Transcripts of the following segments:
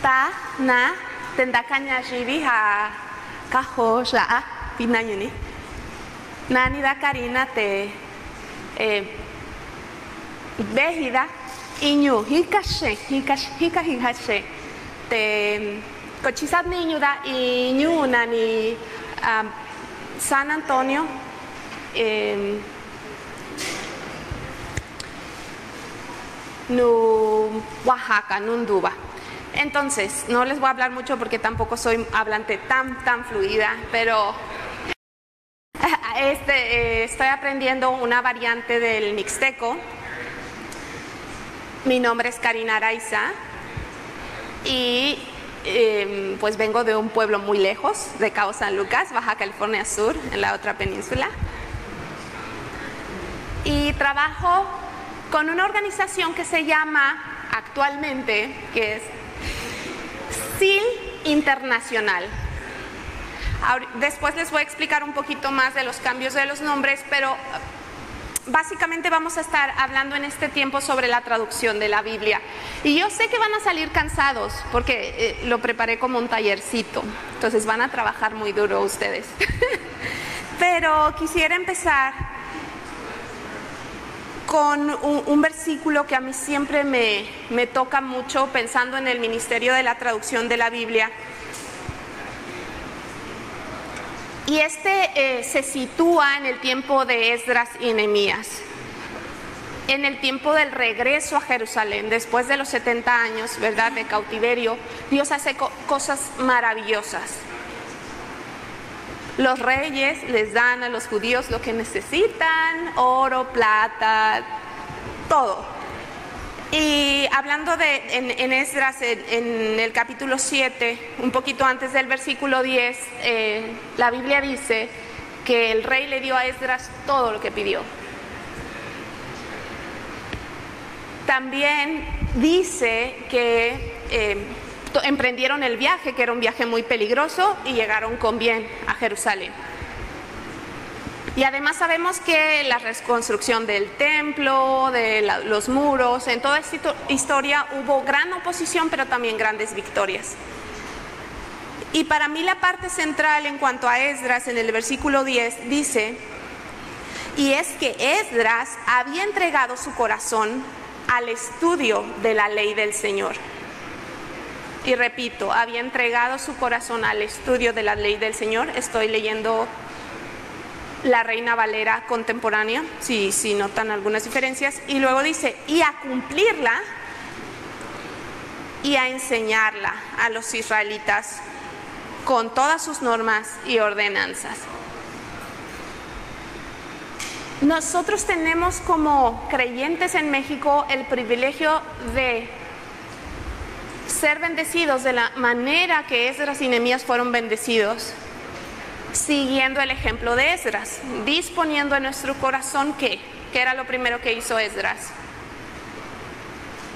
está na tendakanya jibi ha kaho ja pinayuni. Nani da karina te behida inyu hikashe hikashe te cochizat niño da inyu nani San Antonio no Oaxaca, Nunduba. Entonces, no les voy a hablar mucho porque tampoco soy hablante tan fluida, pero estoy aprendiendo una variante del mixteco. Mi nombre es Karina Araiza y pues vengo de un pueblo muy lejos, de Cabo San Lucas, Baja California Sur, en la otra península. Y trabajo con una organización que se llama actualmente, que es SIL Internacional. Después les voy a explicar un poquito más de los cambios de los nombres, pero básicamente vamos a estar hablando en este tiempo sobre la traducción de la Biblia. Y yo sé que van a salir cansados porque lo preparé como un tallercito, entonces van a trabajar muy duro ustedes. Pero quisiera empezar con un versículo que a mí siempre me toca mucho pensando en el ministerio de la traducción de la Biblia. Y se sitúa en el tiempo de Esdras y Nehemías, en el tiempo del regreso a Jerusalén, después de los 70 años, ¿verdad?, de cautiverio. Dios hace cosas maravillosas. Los reyes les dan a los judíos lo que necesitan, oro, plata, todo. Y hablando en Esdras, en el capítulo 7, un poquito antes del versículo 10, la Biblia dice que el rey le dio a Esdras todo lo que pidió. También dice que emprendieron el viaje, que era un viaje muy peligroso, y llegaron con bien a Jerusalén. Y además sabemos que la reconstrucción del templo, de los muros, en toda esta historia hubo gran oposición, pero también grandes victorias. Y para mí la parte central en cuanto a Esdras, en el versículo 10, dice, y es que Esdras había entregado su corazón al estudio de la ley del Señor. Y repito, había entregado su corazón al estudio de la ley del Señor. Estoy leyendo la Reina Valera contemporánea, si notan algunas diferencias. Y luego dice, y a cumplirla y a enseñarla a los israelitas con todas sus normas y ordenanzas. Nosotros tenemos como creyentes en México el privilegio de ser bendecidos de la manera que Esdras y Nehemías fueron bendecidos, siguiendo el ejemplo de Esdras, disponiendo en nuestro corazón ¿qué era lo primero que hizo Esdras?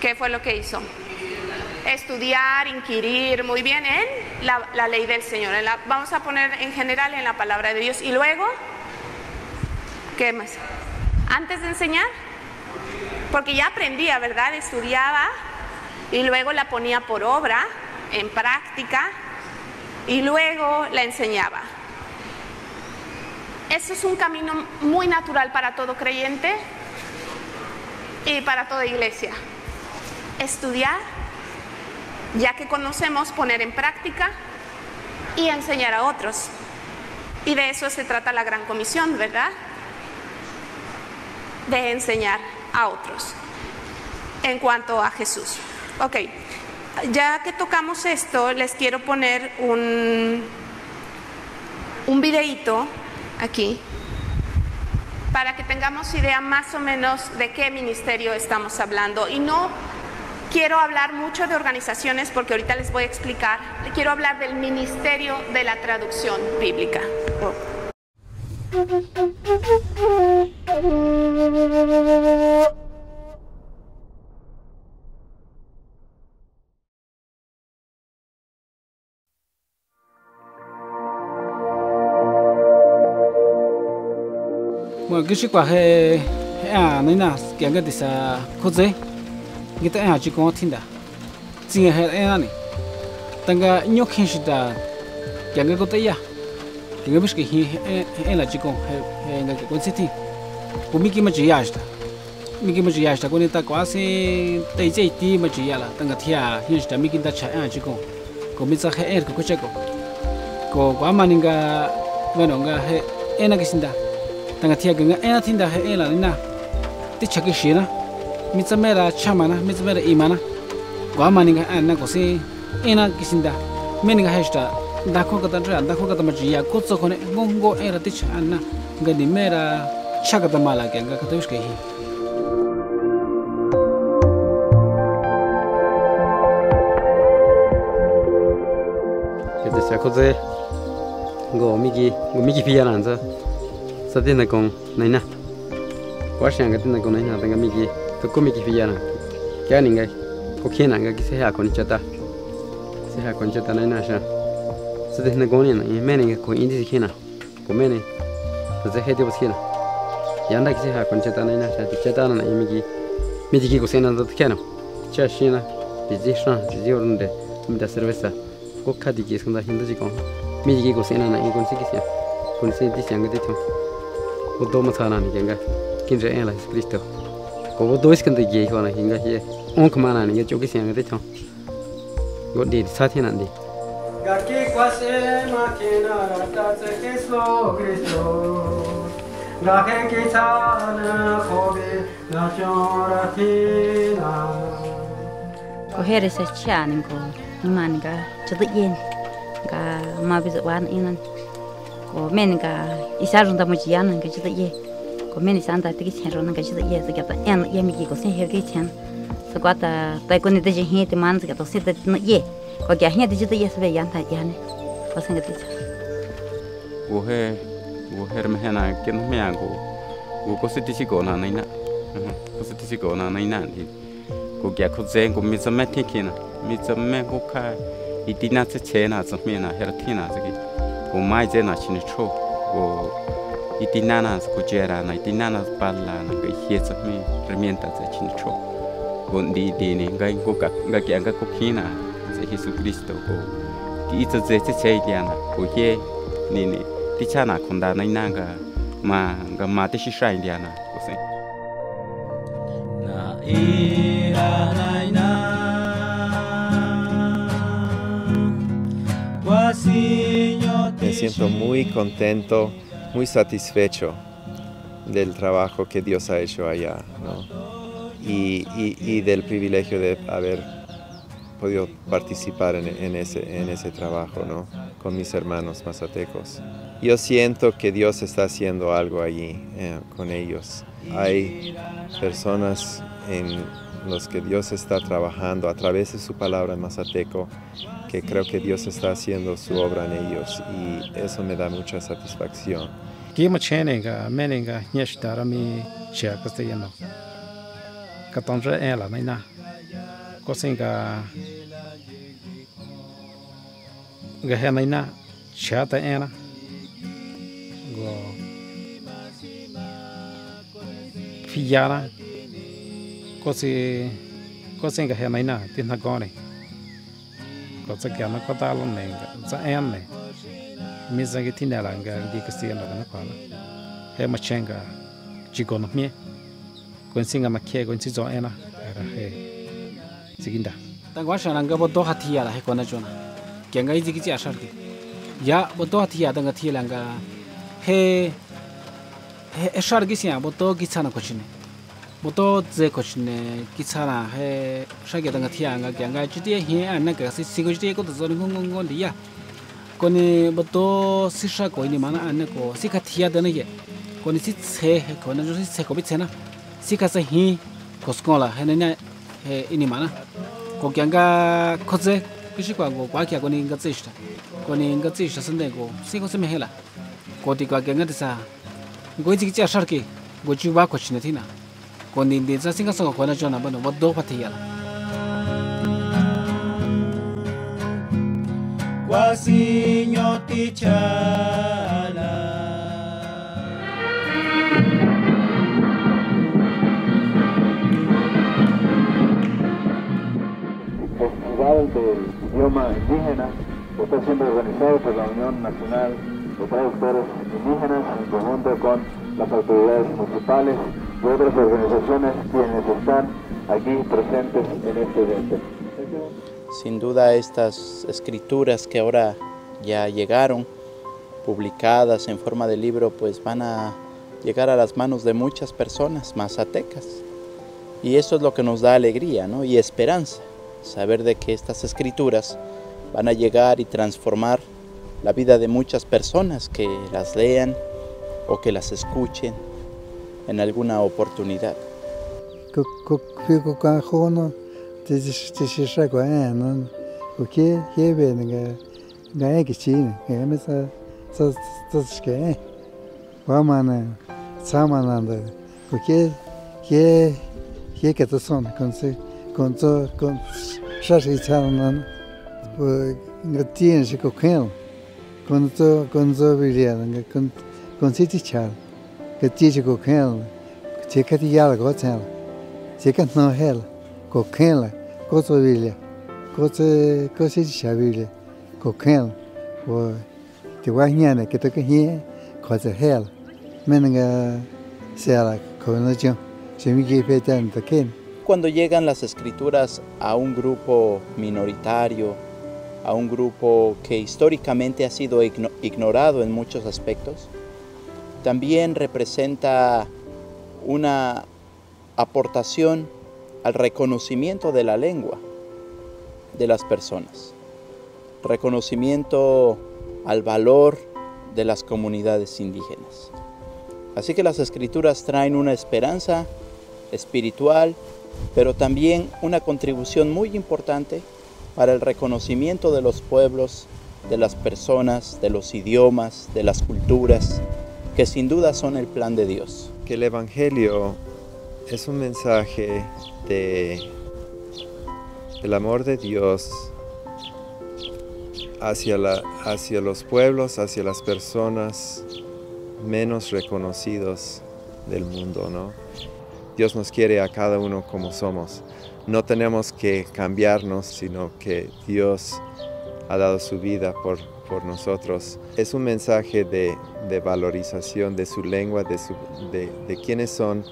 ¿Qué fue lo que hizo? Estudiar, inquirir muy bien en la ley del Señor, vamos a poner en general en la palabra de Dios. Y luego, ¿qué más? Antes de enseñar, porque ya aprendía, ¿verdad? Estudiaba y luego la ponía por obra, en práctica, y luego la enseñaba. Eso es un camino muy natural para todo creyente y para toda iglesia. Estudiar, ya que conocemos, poner en práctica y enseñar a otros. Y de eso se trata la Gran Comisión, ¿verdad? De enseñar a otros en cuanto a Jesús. Ok, ya que tocamos esto, les quiero poner un videíto aquí para que tengamos idea más o menos de qué ministerio estamos hablando. Y no quiero hablar mucho de organizaciones porque ahorita les voy a explicar. Quiero hablar del ministerio de la traducción bíblica. Bueno, cái quả hệ nên là cái gì sa khốt dễ, người ta chỉ có thiên đà, chỉ hệ này, tanga nhóc hình sitä cái người có tay ya cái người biết cái hình là chỉ con hay người cái con sẽ thì cũng mình kia mà chỉ ya mình kia mà chỉ ya con người ta quá sẽ tay dây tí mà chỉ ya là tanga thia hình sitä mình kia ta chạy chỉ con mình sẽ hay cái cái có quá mà ninga vậy nó nga hay cái sinh da tanga thia cái người thiên da hay là nina tí chắc cái gì na mình sẽ mera chama na mình sẽ mera imana quá mà ninga anh có sẽ cái sinh da mình hay là dakho kata maji ya kotso kone ngongo era tich anna ngadi mera chakata mala ke nga kata uske hi kete sa khoze go migi pia nan za sadin na kong naina kwa shang ga tin na kong naina tanga migi ko migi pia na kya ninga ko khena nga ki se ha kon chata naina sha Sẽ đến ngón này mẹ này có in đi kia của mẹ này sẽ hết đi bớt kia Yanda cái gì còn chết anh này chết anh này mình chỉ có xem nó kia nào chết xí na thì chỉ orang deh mình đã cerveza có khá đi kia xong ra hiện chỉ còn mình chỉ có xem nó này còn gì đi xem cái đó có đồ mà sao này cái kinh doanh là Cristo có đồ cái gì kia này hiện cái ông không ăn này cái chỗ cái xem cái đó có đi sát thế nào đi Gaki kwase makina rata Jesu Cristo Gaki kitana khobe na chora thina Ko here se chanin ko man ga chadu yen ga ma bi wan inan ko men ga isarun da mujian ga chadu ye ko men santa ti chen ron ga chadu ye se ga en ye mi ko se he ge chen se ga ta ko ni de he ti man se ga to se de no ye có cái nhà thì chúng tôi sẽ yan thay yan này có sang cái gì wo he mà he na cái nó mẹ wo có sự chỉ có na này nè có sự chỉ có na này nè thì có cái có dễ có mình sẽ mất thế kia nè mình sẽ mất có cái ít đi na sẽ chế na sẽ mẹ na he là thế na cái có mai dễ na chỉ nên cho có ít đi na có chế ra na ít đi na bal la na cái hiện sẽ mẹ herramienta sẽ chỉ nên cho còn đi này cái có kia na Jesucristo ko ki ito je che diana ko ye ni ti chana khonda nai na ga ma te shi shai diana ko se na ira nai na Me siento muy contento, muy satisfecho del trabajo que Dios ha hecho allá, ¿no? Y del privilegio de haber podido participar en ese trabajo, ¿no? Con mis hermanos mazatecos. Yo siento que Dios está haciendo algo allí con ellos. Hay personas en los que Dios está trabajando a través de su palabra en mazateco, que creo que Dios está haciendo su obra en ellos y eso me da mucha satisfacción. Kima chenega menenga nyeshtarami chia castellano. Katonja ela naina. Cosenga Gahanina Chata Anna Go Fiara Cosenga Hanina Tinagoni Cosacana Cotalon Zaane Mizagitina Langa di Castillo Napala Hemachenga Chigonomie Consinga Makia Gonzizo Anna Siginda. Tangwa shananga bodo hatia la hekona jona. Kenga izi kici ashar ki. Ya bodo hatia tanga thilanga he ashar ki sia bodo kichana kochine. Bodo ze kochine kichana he shage tanga thianga kenga chiti he anaka si sigojti ko zoni ngongon dia. Koni bodo sisha ko ni mana anako sikathia dana ye. Koni si che he kona jo si che ko bichena. Sikasa hi koskola henena ini mana ko kyanga khoze kishi kwa go kwa kya ko ni nga tsishta ko ni nga tsishta sende go si ko se mehela ko ti kwa kyanga tsa go ji ki ashar ki go ju ba ko chine thina ko ni de sa singa so ko na jona bano boddo pathiya Quasiño tichala Festival del idioma idioma indígena, que está siendo organizado por la Unión Nacional de Traductores Indígenas en conjunto con las autoridades municipales y otras organizaciones quienes están aquí presentes en este evento. Sin duda estas escrituras que ahora ya llegaron, publicadas en forma de libro, pues van a llegar a las manos de muchas personas mazatecas. Y eso es lo que nos da alegría, ¿no? Y esperanza, saber de que estas escrituras van a llegar y transformar la vida de muchas personas que las lean o que las escuchen en alguna oportunidad. Cuando llegan las escrituras a un grupo minoritario, a un grupo que históricamente ha sido ignorado en muchos aspectos, también representa una aportación al reconocimiento de la lengua de las personas, reconocimiento al valor de las comunidades indígenas. Así que las escrituras traen una esperanza espiritual, pero también una contribución muy importante para el reconocimiento de los pueblos, de las personas, de los idiomas, de las culturas, que sin duda son el plan de Dios. Que el Evangelio es un mensaje del amor de Dios hacia los pueblos, hacia las personas menos reconocidos del mundo, ¿no? Dios nos quiere a cada uno como somos. No tenemos que cambiarnos, sino que Dios ha dado su vida por nosotros. Es un mensaje de valorización de su lengua, de quiénes son,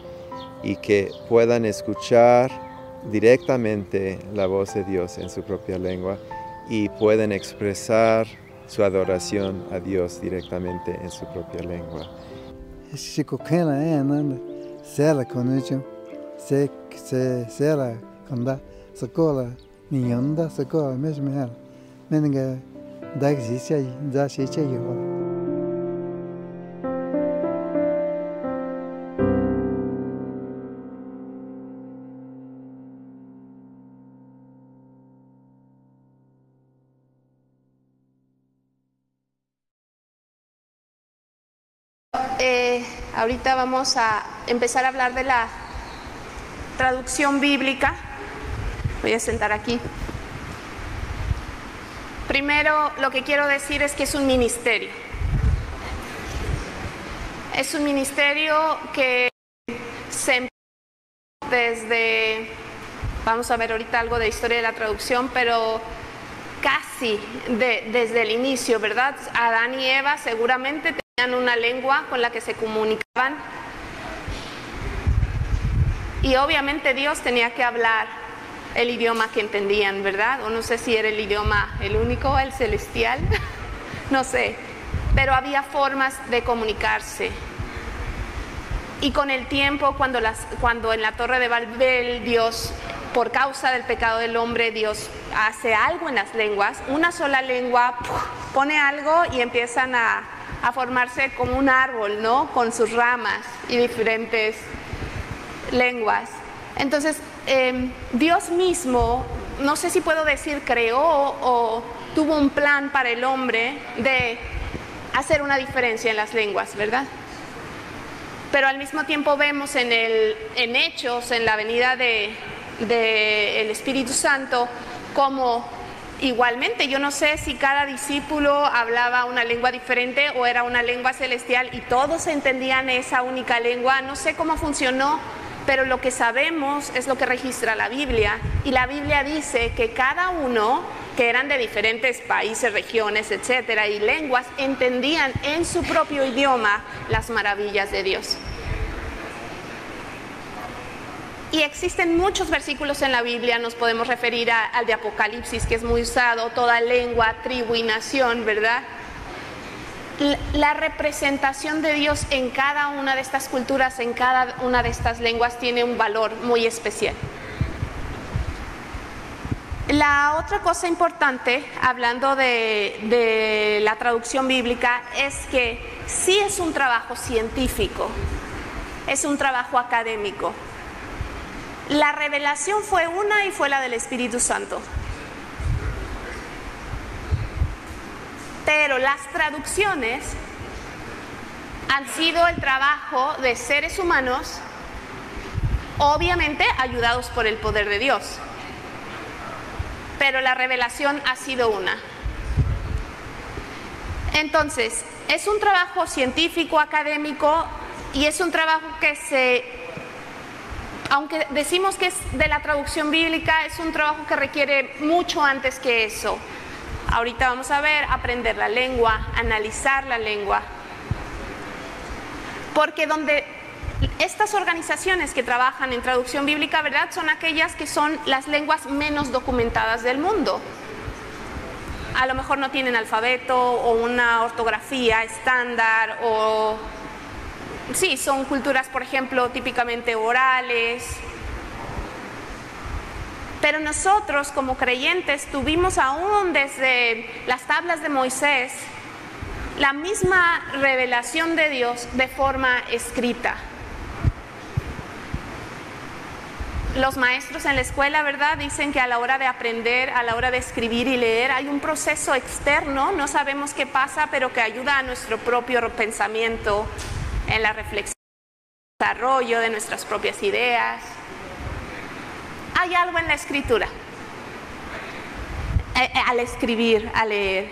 y que puedan escuchar directamente la voz de Dios en su propia lengua y pueden expresar su adoración a Dios directamente en su propia lengua. Ahorita vamos a empezar a hablar de la traducción bíblica. Voy a sentar aquí. Primero, lo que quiero decir es que es un ministerio. Es un ministerio que se empezó desde, vamos a ver ahorita algo de historia de la traducción, pero casi desde el inicio, ¿verdad? Adán y Eva seguramente tenían una lengua con la que se comunicaban y obviamente Dios tenía que hablar el idioma que entendían, ¿verdad? O no sé si era el idioma el único, el celestial, no sé, pero había formas de comunicarse. Y con el tiempo, cuando en la Torre de Babel Dios, por causa del pecado del hombre, Dios hace algo en las lenguas, una sola lengua pone algo y empiezan a formarse como un árbol, ¿no? Con sus ramas y diferentes lenguas. Entonces, Dios mismo, no sé si puedo decir creó o tuvo un plan para el hombre de hacer una diferencia en las lenguas, ¿verdad? Pero al mismo tiempo vemos en Hechos, en la venida del Espíritu Santo, como igualmente, yo no sé si cada discípulo hablaba una lengua diferente o era una lengua celestial y todos entendían esa única lengua, no sé cómo funcionó, pero lo que sabemos es lo que registra la Biblia, y la Biblia dice que cada uno que eran de diferentes países, regiones, etcétera, y lenguas, entendían en su propio idioma las maravillas de Dios. Y existen muchos versículos en la Biblia, nos podemos referir al de Apocalipsis, que es muy usado, toda lengua, tribu y nación, ¿verdad? La representación de Dios en cada una de estas culturas, en cada una de estas lenguas, tiene un valor muy especial. La otra cosa importante, hablando de la traducción bíblica, es que sí es un trabajo científico, es un trabajo académico. La revelación fue una y fue la del Espíritu Santo. Pero las traducciones han sido el trabajo de seres humanos, obviamente ayudados por el poder de Dios. Pero la revelación ha sido una. Entonces, es un trabajo científico, académico, y es un trabajo que aunque decimos que es de la traducción bíblica, es un trabajo que requiere mucho antes que eso. Ahorita vamos a ver, aprender la lengua, analizar la lengua. Porque donde estas organizaciones que trabajan en traducción bíblica, ¿verdad?, son aquellas que son las lenguas menos documentadas del mundo. A lo mejor no tienen alfabeto o una ortografía estándar, o sí, son culturas, por ejemplo, típicamente orales. Pero nosotros como creyentes tuvimos aún desde las tablas de Moisés la misma revelación de Dios de forma escrita. Los maestros en la escuela, ¿verdad?, dicen que a la hora de aprender, a la hora de escribir y leer, hay un proceso externo, no sabemos qué pasa, pero que ayuda a nuestro propio pensamiento, en la reflexión, desarrollo de nuestras propias ideas. Hay algo en la escritura, al escribir, a leer.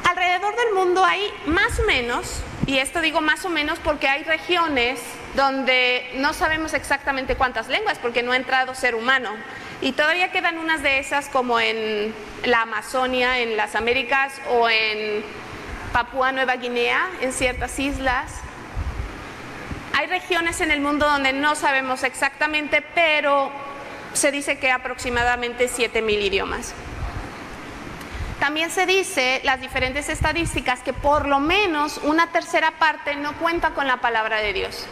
Alrededor del mundo hay más o menos, y esto digo más o menos porque hay regiones donde no sabemos exactamente cuántas lenguas, porque no ha entrado ser humano. Y todavía quedan unas de esas, como en la Amazonia, en las Américas, o en Papúa Nueva Guinea, en ciertas islas. Hay regiones en el mundo donde no sabemos exactamente, pero se dice que aproximadamente 7,000 idiomas. También se dice, las diferentes estadísticas, que por lo menos una tercera parte no cuenta con la palabra de Dios.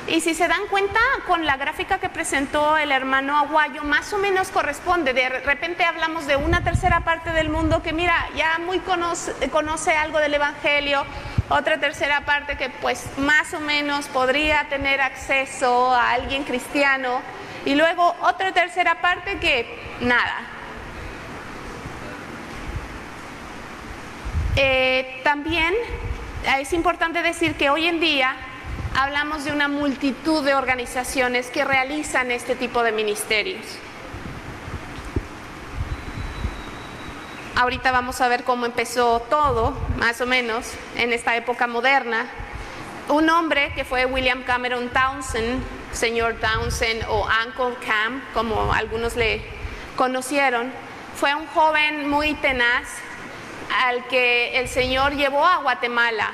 Y si se dan cuenta, con la gráfica que presentó el hermano Aguayo, más o menos corresponde. De repente hablamos de una tercera parte del mundo que, mira, ya muy conoce algo del Evangelio, otra tercera parte que pues más o menos podría tener acceso a alguien cristiano, y luego otra tercera parte que nada. También es importante decir que hoy en día hablamos de una multitud de organizaciones que realizan este tipo de ministerios. Ahorita vamos a ver cómo empezó todo, más o menos, en esta época moderna. Un hombre que fue William Cameron Townsend, señor Townsend o Uncle Cam, como algunos le conocieron, fue un joven muy tenaz al que el Señor llevó a Guatemala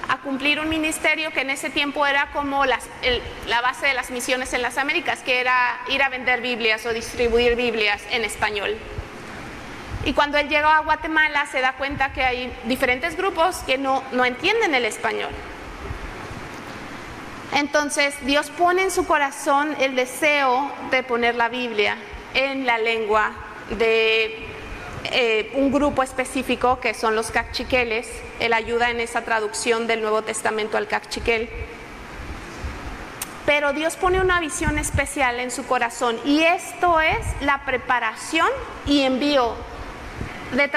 a cumplir un ministerio que en ese tiempo era como la base de las misiones en las Américas, que era ir a vender Biblias o distribuir Biblias en español. Y cuando él llegó a Guatemala se da cuenta que hay diferentes grupos que no entienden el español. Entonces Dios pone en su corazón el deseo de poner la Biblia en la lengua de un grupo específico, que son los cachiqueles. Él ayuda en esa traducción del Nuevo Testamento al cachiquel. Pero Dios pone una visión especial en su corazón, y esto es la preparación y envío de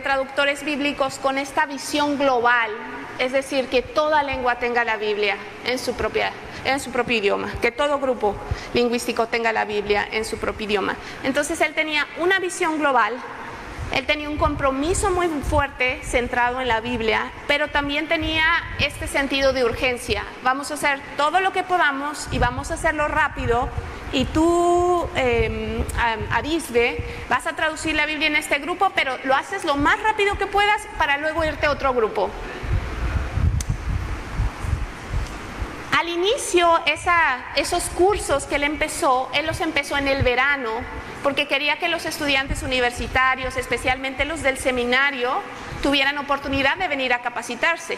traductores bíblicos con esta visión global, es decir, que toda lengua tenga la Biblia en su propio idioma, que todo grupo lingüístico tenga la Biblia en su propio idioma. Entonces él tenía una visión global Él tenía un compromiso muy fuerte centrado en la Biblia, pero también tenía este sentido de urgencia. Vamos a hacer todo lo que podamos y vamos a hacerlo rápido. Y tú, Arisbe, vas a traducir la Biblia en este grupo, pero lo haces lo más rápido que puedas para luego irte a otro grupo. Al inicio, esos cursos que él los empezó en el verano, porque quería que los estudiantes universitarios, especialmente los del seminario, tuvieran oportunidad de venir a capacitarse.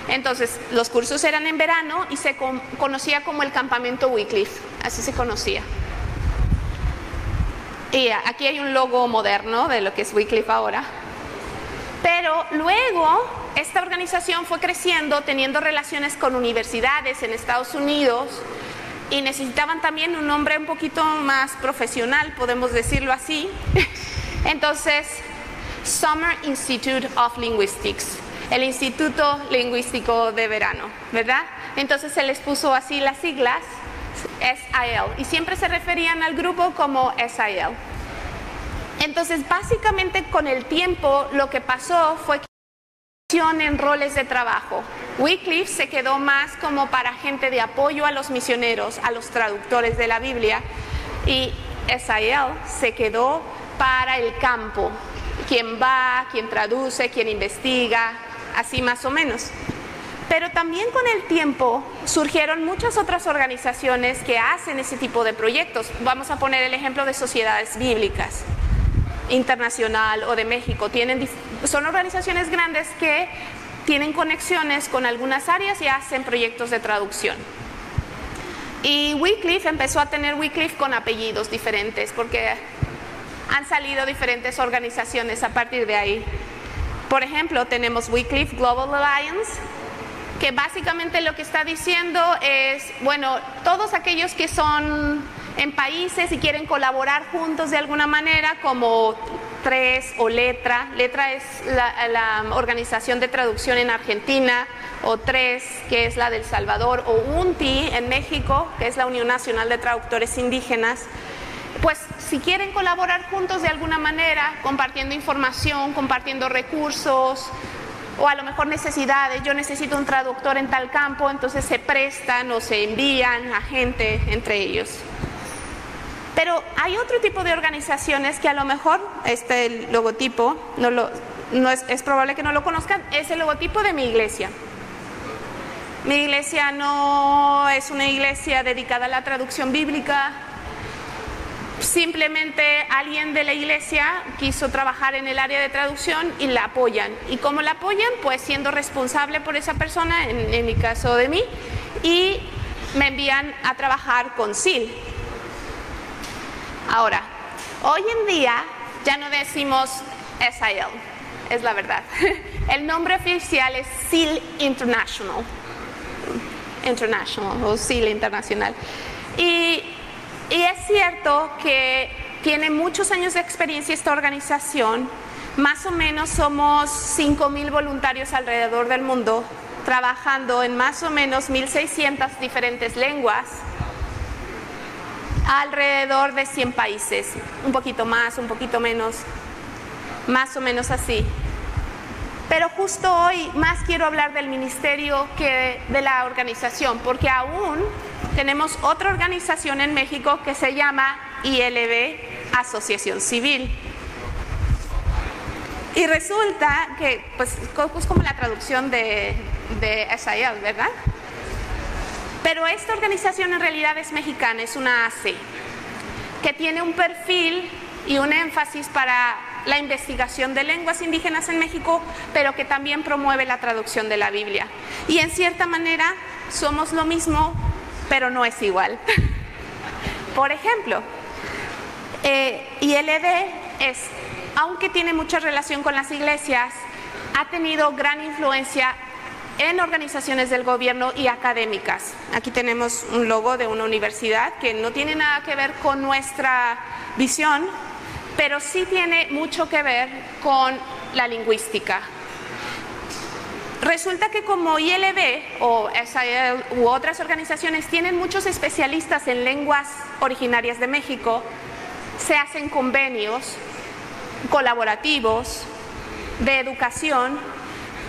Entonces, los cursos eran en verano y se conocía como el campamento Wycliffe, así se conocía. Y aquí hay un logo moderno de lo que es Wycliffe ahora. Pero luego, esta organización fue creciendo, teniendo relaciones con universidades en Estados Unidos, y necesitaban también un nombre un poquito más profesional, podemos decirlo así. Entonces, Summer Institute of Linguistics, el Instituto Lingüístico de Verano, ¿verdad? Entonces se les puso así las siglas, SIL, y siempre se referían al grupo como SIL. Entonces, básicamente con el tiempo lo que pasó fue que en roles de trabajo. Wycliffe se quedó más como para gente de apoyo a los misioneros, a los traductores de la Biblia, y SIL se quedó para el campo, quien va, quien traduce, quien investiga, así más o menos. Pero también con el tiempo surgieron muchas otras organizaciones que hacen ese tipo de proyectos. Vamos a poner el ejemplo de Sociedades Bíblicas Internacional o de México. Son organizaciones grandes que tienen conexiones con algunas áreas y hacen proyectos de traducción. Y Wycliffe empezó a tener Wycliffe con apellidos diferentes porque han salido diferentes organizaciones a partir de ahí. Por ejemplo, tenemos Wycliffe Global Alliance, que básicamente lo que está diciendo es, bueno, todos aquellos que son en países y quieren colaborar juntos de alguna manera, como TRES o Letra. Letra es la organización de traducción en Argentina, o TRES, que es la de El Salvador, o UNTI en México, que es la Unión Nacional de Traductores Indígenas. Pues si quieren colaborar juntos de alguna manera, compartiendo información, compartiendo recursos, o a lo mejor necesidades, yo necesito un traductor en tal campo, entonces se prestan o se envían a gente entre ellos. Pero hay otro tipo de organizaciones que a lo mejor este logotipo, es probable que no lo conozcan, es el logotipo de mi iglesia. Mi iglesia no es una iglesia dedicada a la traducción bíblica. Simplemente alguien de la iglesia quiso trabajar en el área de traducción y la apoyan. ¿Y cómo la apoyan? Pues siendo responsable por esa persona, en mi caso de mí, y me envían a trabajar con SIL. Ahora, hoy en día ya no decimos SIL, es la verdad. El nombre oficial es SIL International o SIL Internacional. Y es cierto que tiene muchos años de experiencia esta organización. Más o menos somos 5,000 voluntarios alrededor del mundo, trabajando en más o menos 1,600 diferentes lenguas, alrededor de 100 países, un poquito más, un poquito menos, más o menos así. Pero justo hoy más quiero hablar del ministerio que de la organización, porque aún tenemos otra organización en México que se llama ILB, Asociación Civil. Y resulta que, pues es como la traducción de SIL, ¿verdad? Pero esta organización en realidad es mexicana, es una AC, que tiene un perfil y un énfasis para la investigación de lenguas indígenas en México, pero que también promueve la traducción de la Biblia. Y en cierta manera somos lo mismo, pero no es igual. Por ejemplo, ILB aunque tiene mucha relación con las iglesias, ha tenido gran influencia en organizaciones del gobierno y académicas. Aquí tenemos un logo de una universidad que no tiene nada que ver con nuestra visión, pero sí tiene mucho que ver con la lingüística. Resulta que como ILB o SIL u otras organizaciones tienen muchos especialistas en lenguas originarias de México, se hacen convenios colaborativos de educación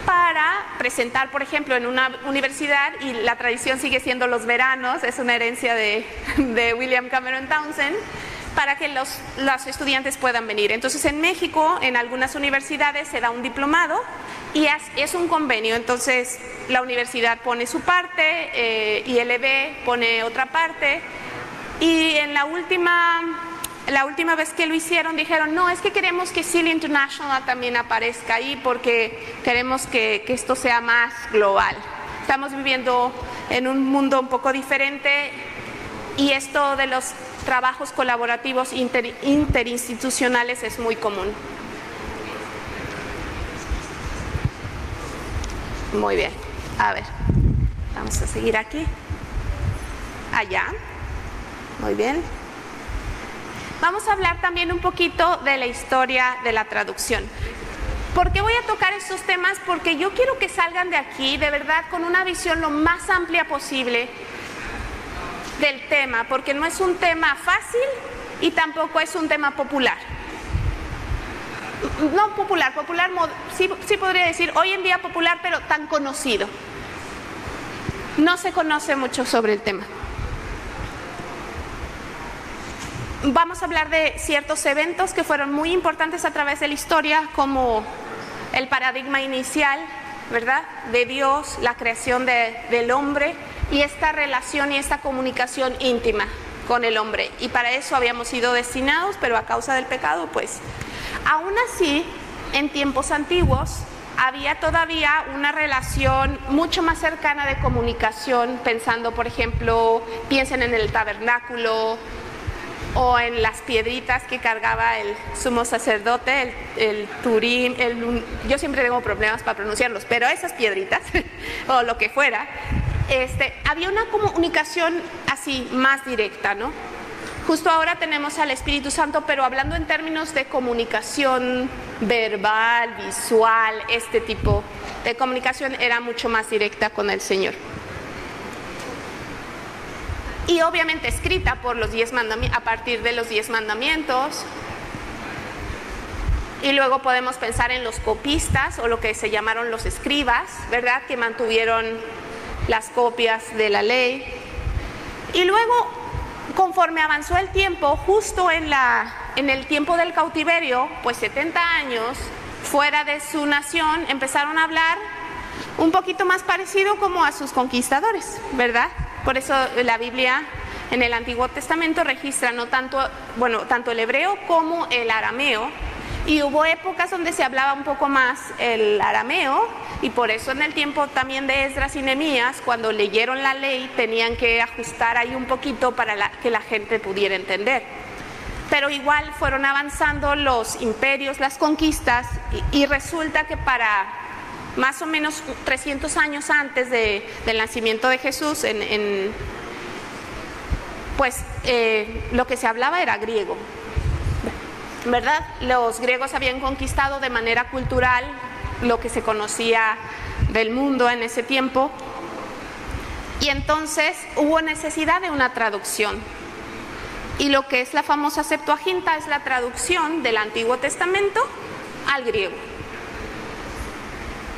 para presentar, por ejemplo, en una universidad, y la tradición sigue siendo los veranos, es una herencia de William Cameron Townsend, para que los estudiantes puedan venir. Entonces, en México, en algunas universidades se da un diplomado y es un convenio. Entonces, la universidad pone su parte, ILB pone otra parte, y en la última vez que lo hicieron dijeron, no, es que queremos que SEAL International también aparezca ahí porque queremos que esto sea más global. Estamos viviendo en un mundo un poco diferente y esto de los trabajos colaborativos interinstitucionales es muy común. Muy bien, a ver, vamos a seguir aquí. Allá, muy bien. Vamos a hablar también un poquito de la historia de la traducción. ¿Por qué voy a tocar estos temas? Porque yo quiero que salgan de aquí, de verdad, con una visión lo más amplia posible del tema, porque no es un tema fácil y tampoco es un tema popular. No popular, sí podría decir hoy en día popular, pero tan conocido. No se conoce mucho sobre el tema. Vamos a hablar de ciertos eventos que fueron muy importantes a través de la historia, como el paradigma inicial, ¿verdad?, de Dios, la creación del hombre y esta relación y esta comunicación íntima con el hombre. Y para eso habíamos sido destinados, pero a causa del pecado, pues. Aún así, en tiempos antiguos, había todavía una relación mucho más cercana de comunicación, pensando, por ejemplo, piensen en el tabernáculo, o en las piedritas que cargaba el sumo sacerdote, el turim, yo siempre tengo problemas para pronunciarlos, pero esas piedritas, o lo que fuera, había una comunicación así más directa, ¿no? Justo ahora tenemos al Espíritu Santo, pero hablando en términos de comunicación verbal, visual, este tipo de comunicación era mucho más directa con el Señor. Y obviamente escrita por los 10 mandamientos, a partir de los 10 mandamientos. Y luego podemos pensar en los copistas, o lo que se llamaron los escribas, ¿verdad?, que mantuvieron las copias de la ley. Y luego, conforme avanzó el tiempo, justo en el tiempo del cautiverio, pues 70 años fuera de su nación, empezaron a hablar un poquito más parecido como a sus conquistadores, ¿verdad? Por eso la Biblia en el Antiguo Testamento registra tanto el hebreo como el arameo, y hubo épocas donde se hablaba un poco más el arameo, y por eso en el tiempo también de Esdras y Nehemías, cuando leyeron la ley, tenían que ajustar ahí un poquito para que la gente pudiera entender. Pero igual fueron avanzando los imperios, las conquistas, y resulta que para más o menos 300 años antes del nacimiento de Jesús, lo que se hablaba era griego, ¿verdad? Los griegos habían conquistado de manera cultural lo que se conocía del mundo en ese tiempo, y entonces hubo necesidad de una traducción. Y lo que es la famosa Septuaginta es la traducción del Antiguo Testamento al griego.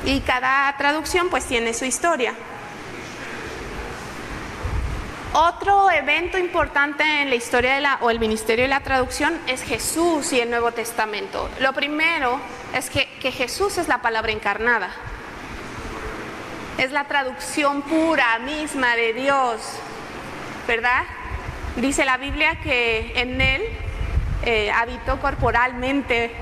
Y cada traducción pues tiene su historia. Otro evento importante en la historia o el ministerio de la traducción es Jesús y el Nuevo Testamento. Lo primero es que Jesús es la palabra encarnada. Es la traducción pura misma de Dios, ¿verdad? Dice la Biblia que en Él habitó corporalmente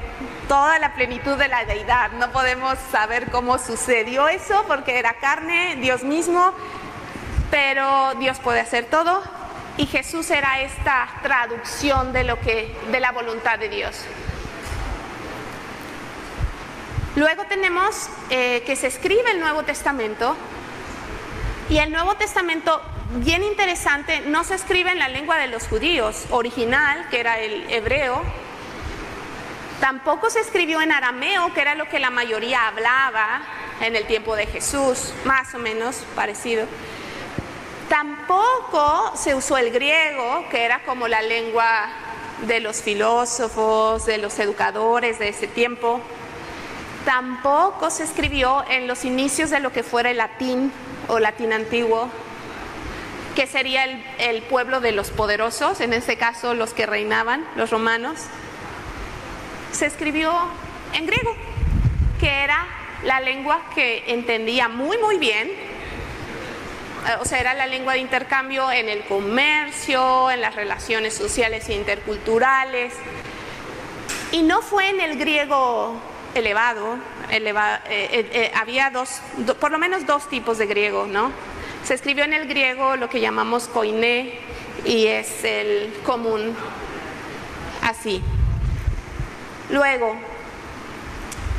toda la plenitud de la deidad. No podemos saber cómo sucedió eso porque era carne, Dios mismo, pero Dios puede hacer todo, y Jesús era esta traducción de la voluntad de Dios. Luego tenemos que se escribe el Nuevo Testamento, y el Nuevo Testamento, bien interesante, no se escribe en la lengua de los judíos original, que era el hebreo. Tampoco se escribió en arameo, que era lo que la mayoría hablaba en el tiempo de Jesús, más o menos parecido. Tampoco se usó el griego, que era como la lengua de los filósofos, de los educadores de ese tiempo. Tampoco se escribió en los inicios de lo que fuera el latín o latín antiguo, que sería el pueblo de los poderosos, en este caso los que reinaban, los romanos. Se escribió en griego, que era la lengua que entendía muy bien, o sea, era la lengua de intercambio en el comercio, en las relaciones sociales e interculturales, y no fue en el griego elevado, había por lo menos dos tipos de griego, ¿no? Se escribió en el griego lo que llamamos koiné, y es el común, así. Luego,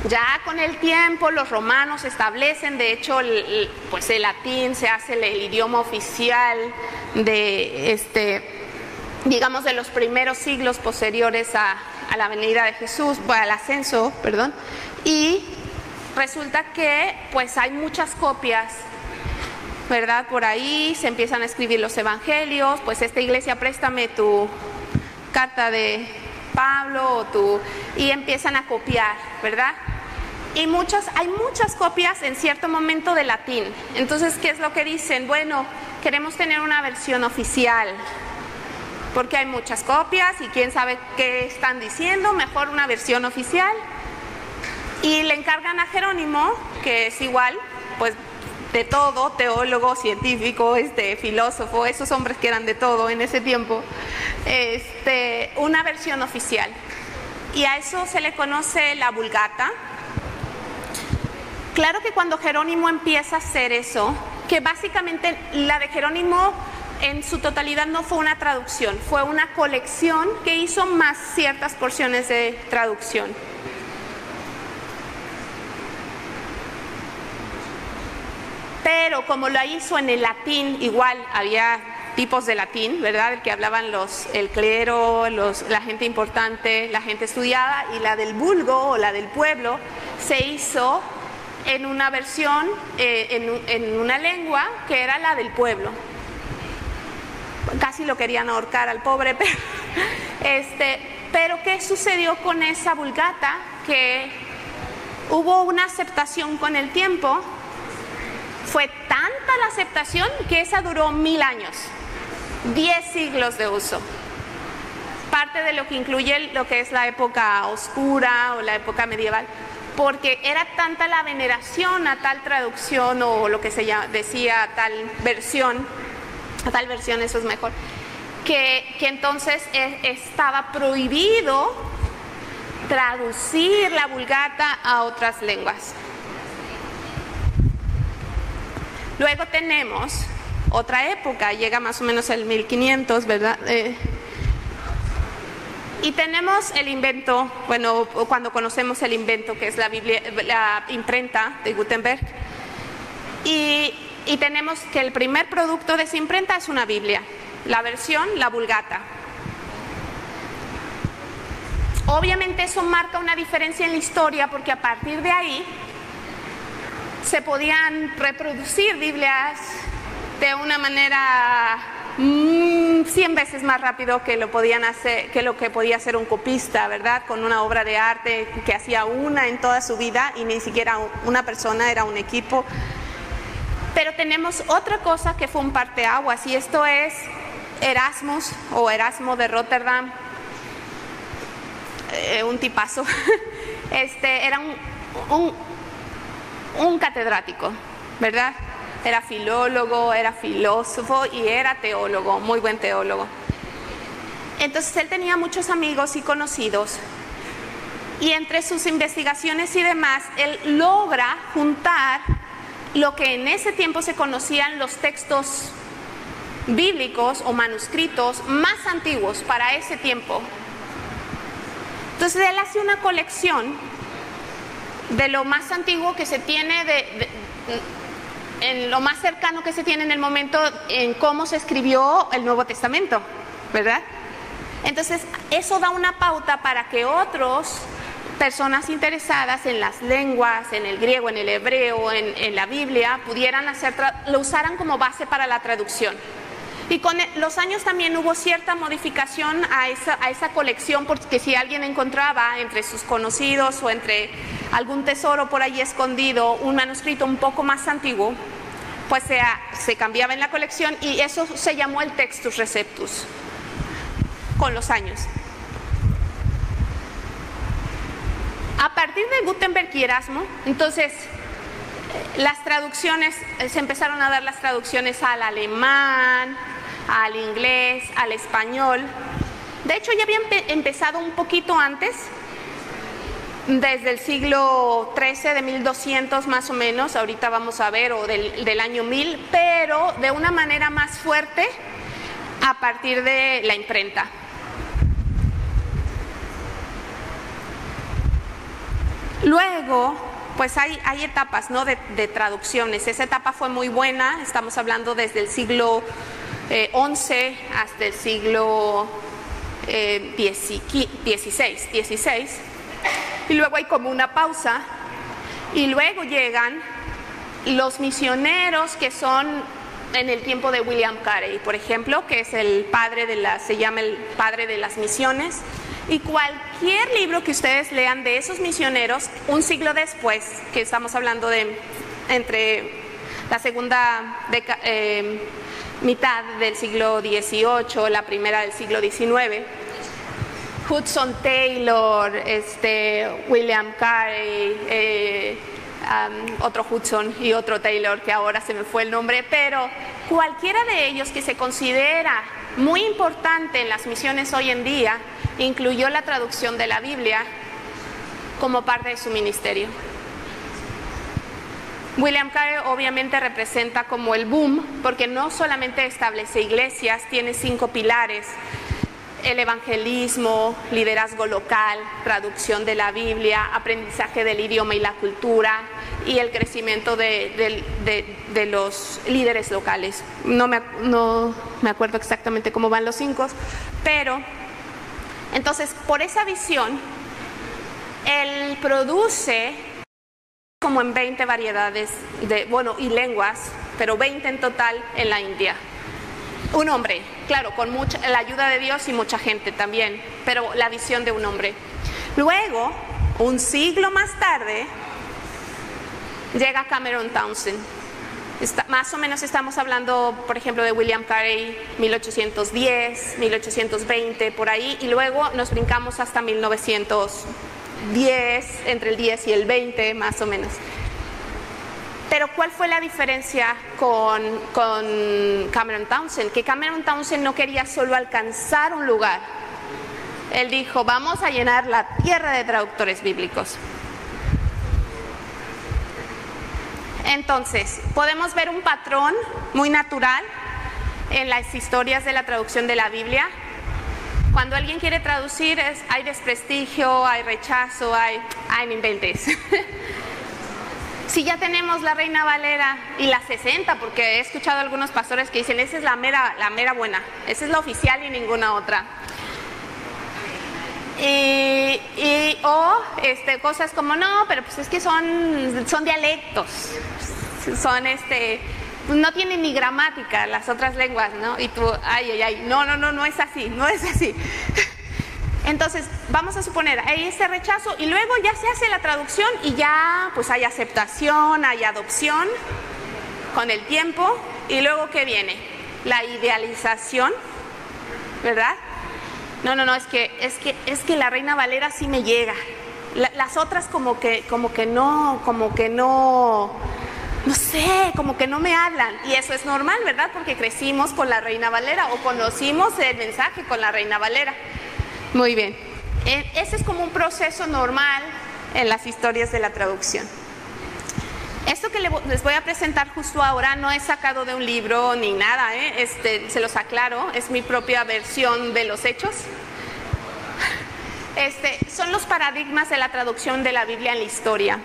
ya con el tiempo los romanos establecen, de hecho, pues el latín se hace el idioma oficial de digamos, de los primeros siglos posteriores a la venida de Jesús, al ascenso, perdón, y resulta que pues hay muchas copias, ¿verdad? Por ahí se empiezan a escribir los evangelios, pues esta iglesia, préstame tu carta de Pablo y empiezan a copiar, ¿verdad? Y hay muchas copias en cierto momento de latín. Entonces, ¿qué es lo que dicen? Bueno, queremos tener una versión oficial, porque hay muchas copias y quién sabe qué están diciendo, mejor una versión oficial. Y le encargan a Jerónimo, que es igual, pues de todo, teólogo, científico, filósofo, esos hombres que eran de todo en ese tiempo, una versión oficial. Y a eso se le conoce la Vulgata. Claro que cuando Jerónimo empieza a hacer eso, que básicamente la de Jerónimo en su totalidad no fue una traducción, fue una colección que hizo más ciertas porciones de traducción. Pero como lo hizo en el latín, igual había tipos de latín, ¿verdad? El que hablaban el clero, la gente importante, la gente estudiada, y la del vulgo o la del pueblo se hizo en una versión, en una lengua que era la del pueblo. Casi lo querían ahorcar al pobre, pero ¿qué sucedió con esa Vulgata? Que hubo una aceptación con el tiempo. Fue tanta la aceptación que esa duró 1000 años, 10 siglos de uso. Parte de lo que incluye lo que es la época oscura o la época medieval, porque era tanta la veneración a tal traducción o lo que se decía a tal versión, eso es mejor, que entonces estaba prohibido traducir la Vulgata a otras lenguas. Luego tenemos otra época, llega más o menos el 1500, ¿verdad? Y tenemos el invento, bueno, cuando conocemos el invento que es la imprenta de Gutenberg, y tenemos que el primer producto de esa imprenta es una Biblia, la versión, la Vulgata. Obviamente eso marca una diferencia en la historia, porque a partir de ahí se podían reproducir Biblias de una manera 100 veces más rápido que lo que podía hacer un copista, ¿verdad? Con una obra de arte que hacía una en toda su vida, y ni siquiera una persona, era un equipo. Pero tenemos otra cosa que fue un parteaguas, y esto es Erasmo de Rotterdam, un tipazo. Era un catedrático, ¿verdad? Era filólogo, era filósofo y era teólogo, muy buen teólogo. Entonces él tenía muchos amigos y conocidos, y entre sus investigaciones y demás, él logra juntar lo que en ese tiempo se conocían los textos bíblicos o manuscritos más antiguos para ese tiempo. Entonces él hace una colección de lo más antiguo que se tiene, en lo más cercano que se tiene en el momento en cómo se escribió el Nuevo Testamento, ¿verdad? Entonces eso da una pauta para que otras personas interesadas en las lenguas, en el griego, en el hebreo, en la Biblia, pudieran lo usaran como base para la traducción. Y con los años también hubo cierta modificación a esa colección, porque si alguien encontraba entre sus conocidos o entre algún tesoro por ahí escondido un manuscrito un poco más antiguo, pues se cambiaba en la colección y eso se llamó el Textus Receptus con los años. A partir de Gutenberg y Erasmo, entonces las traducciones, se empezaron a dar las traducciones al alemán, al inglés, al español. De hecho ya habían empezado un poquito antes, desde el siglo XIII, de 1200 más o menos, ahorita vamos a ver, o del año 1000, pero de una manera más fuerte a partir de la imprenta. Luego, pues hay etapas, ¿no?, de traducciones. Esa etapa fue muy buena, estamos hablando desde el siglo XI hasta el siglo XVI. Y luego hay como una pausa y luego llegan los misioneros que son en el tiempo de William Carey, por ejemplo, que es se llama el padre de las misiones. Y cualquier libro que ustedes lean de esos misioneros, un siglo después, que estamos hablando de entre la segunda mitad del siglo XVIII, la primera del siglo XIX, Hudson Taylor, William Carey, otro Hudson y otro Taylor, que ahora se me fue el nombre, pero cualquiera de ellos que se considera muy importante en las misiones hoy en día, incluyó la traducción de la Biblia como parte de su ministerio. William Carey obviamente representa como el boom, porque no solamente establece iglesias, tiene 5 pilares: el evangelismo, liderazgo local, traducción de la Biblia, aprendizaje del idioma y la cultura, y el crecimiento de los líderes locales. No me acuerdo exactamente cómo van los 5, pero entonces por esa visión él produce como en 20 variedades y lenguas, pero 20 en total en la India. Un hombre, claro, con la ayuda de Dios y mucha gente también, pero la visión de un hombre. Luego, un siglo más tarde, llega Cameron Townsend. Más o menos estamos hablando, por ejemplo, de William Carey, 1810, 1820, por ahí, y luego nos brincamos hasta 1910, entre el 10 y el 20, más o menos. Pero ¿cuál fue la diferencia con Cameron Townsend? Que Cameron Townsend no quería solo alcanzar un lugar. Él dijo, vamos a llenar la tierra de traductores bíblicos. Entonces, podemos ver un patrón muy natural en las historias de la traducción de la Biblia. Cuando alguien quiere traducir, hay desprestigio, hay rechazo, hay no inventes. Si ya tenemos la Reina Valera y la 60, porque he escuchado a algunos pastores que dicen, esa es la mera buena, esa es la oficial y ninguna otra. Cosas como, no, pero pues es que son dialectos, no tienen ni gramática las otras lenguas, ¿no? Y tú, no es así. Entonces, vamos a suponer, hay ese rechazo y luego ya se hace la traducción y ya pues hay aceptación, hay adopción con el tiempo. Y luego, ¿qué viene? La idealización, ¿verdad? No, es que la Reina Valera sí me llega. Las otras como que no, no sé, como que no me hablan. Y eso es normal, ¿verdad? Porque crecimos con la Reina Valera o conocimos el mensaje con la Reina Valera. Muy bien. Ese es como un proceso normal en las historias de la traducción. Esto que les voy a presentar justo ahora no es sacado de un libro ni nada, se los aclaro, es mi propia versión de los hechos. Son los paradigmas de la traducción de la Biblia en la historia.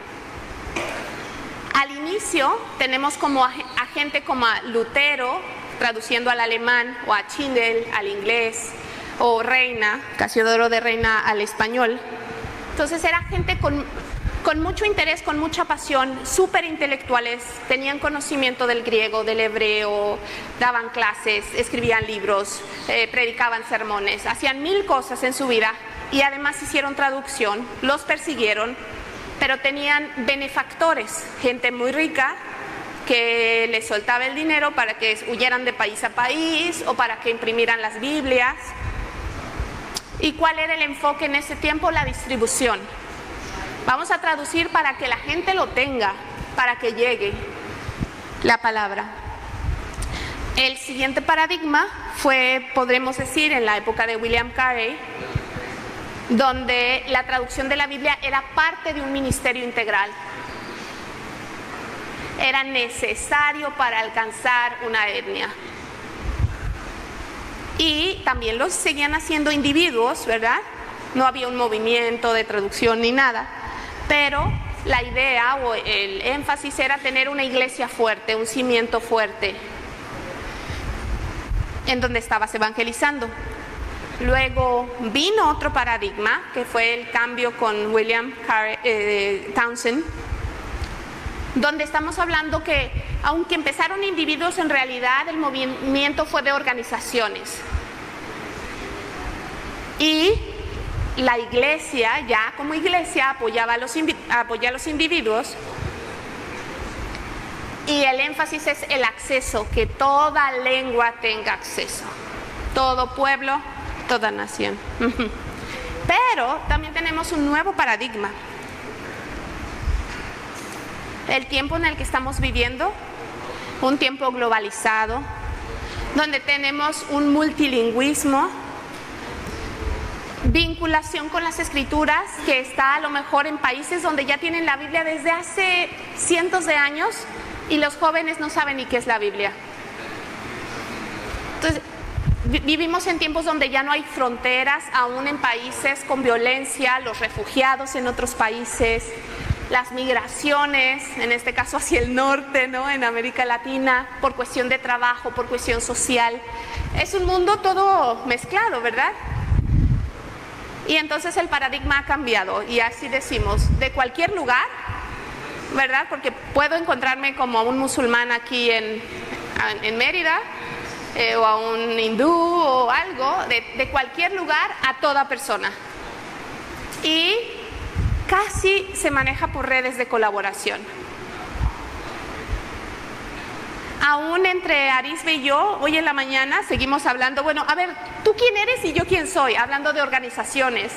Al inicio tenemos como a gente como a Lutero, traduciendo al alemán, o a Tyndale al inglés, o Reina, Casiodoro de Reina al español. Entonces era gente con con mucho interés, con mucha pasión, súper intelectuales, tenían conocimiento del griego, del hebreo, daban clases, escribían libros, predicaban sermones, hacían 1000 cosas en su vida y además hicieron traducción, los persiguieron, pero tenían benefactores, gente muy rica que les soltaba el dinero para que huyeran de país a país o para que imprimieran las Biblias. ¿Y cuál era el enfoque en ese tiempo? La distribución. Vamos a traducir para que la gente lo tenga, para que llegue la palabra. El siguiente paradigma fue, podremos decir, en la época de William Carey, donde la traducción de la Biblia era parte de un ministerio integral. Era necesario para alcanzar una etnia. Y también los seguían haciendo individuos, ¿verdad? No había un movimiento de traducción ni nada. Pero la idea o el énfasis era tener una iglesia fuerte, un cimiento fuerte, en donde estabas evangelizando. Luego vino otro paradigma, que fue el cambio con William Townsend, donde estamos hablando que, aunque empezaron individuos, en realidad el movimiento fue de organizaciones. Y la iglesia, ya como iglesia, apoyaba a los individuos, y el énfasis es el acceso, que toda lengua tenga acceso, todo pueblo, toda nación. Pero también tenemos un nuevo paradigma. El tiempo en el que estamos viviendo, un tiempo globalizado, donde tenemos un multilingüismo, vinculación con las escrituras, que está a lo mejor en países donde ya tienen la Biblia desde hace cientos de años y los jóvenes no saben ni qué es la Biblia. Entonces, vivimos en tiempos donde ya no hay fronteras, aún en países con violencia, los refugiados en otros países, las migraciones, en este caso hacia el norte, ¿no? En América Latina, por cuestión de trabajo, por cuestión social. Es un mundo todo mezclado, ¿verdad? Y entonces el paradigma ha cambiado y así decimos, de cualquier lugar, ¿verdad? Porque puedo encontrarme como un musulmán aquí en Mérida, o a un hindú o algo, de cualquier lugar a toda persona. Y casi se maneja por redes de colaboración. Aún entre Arisbe y yo, hoy en la mañana seguimos hablando, bueno, a ver, ¿tú quién eres y yo quién soy? Hablando de organizaciones.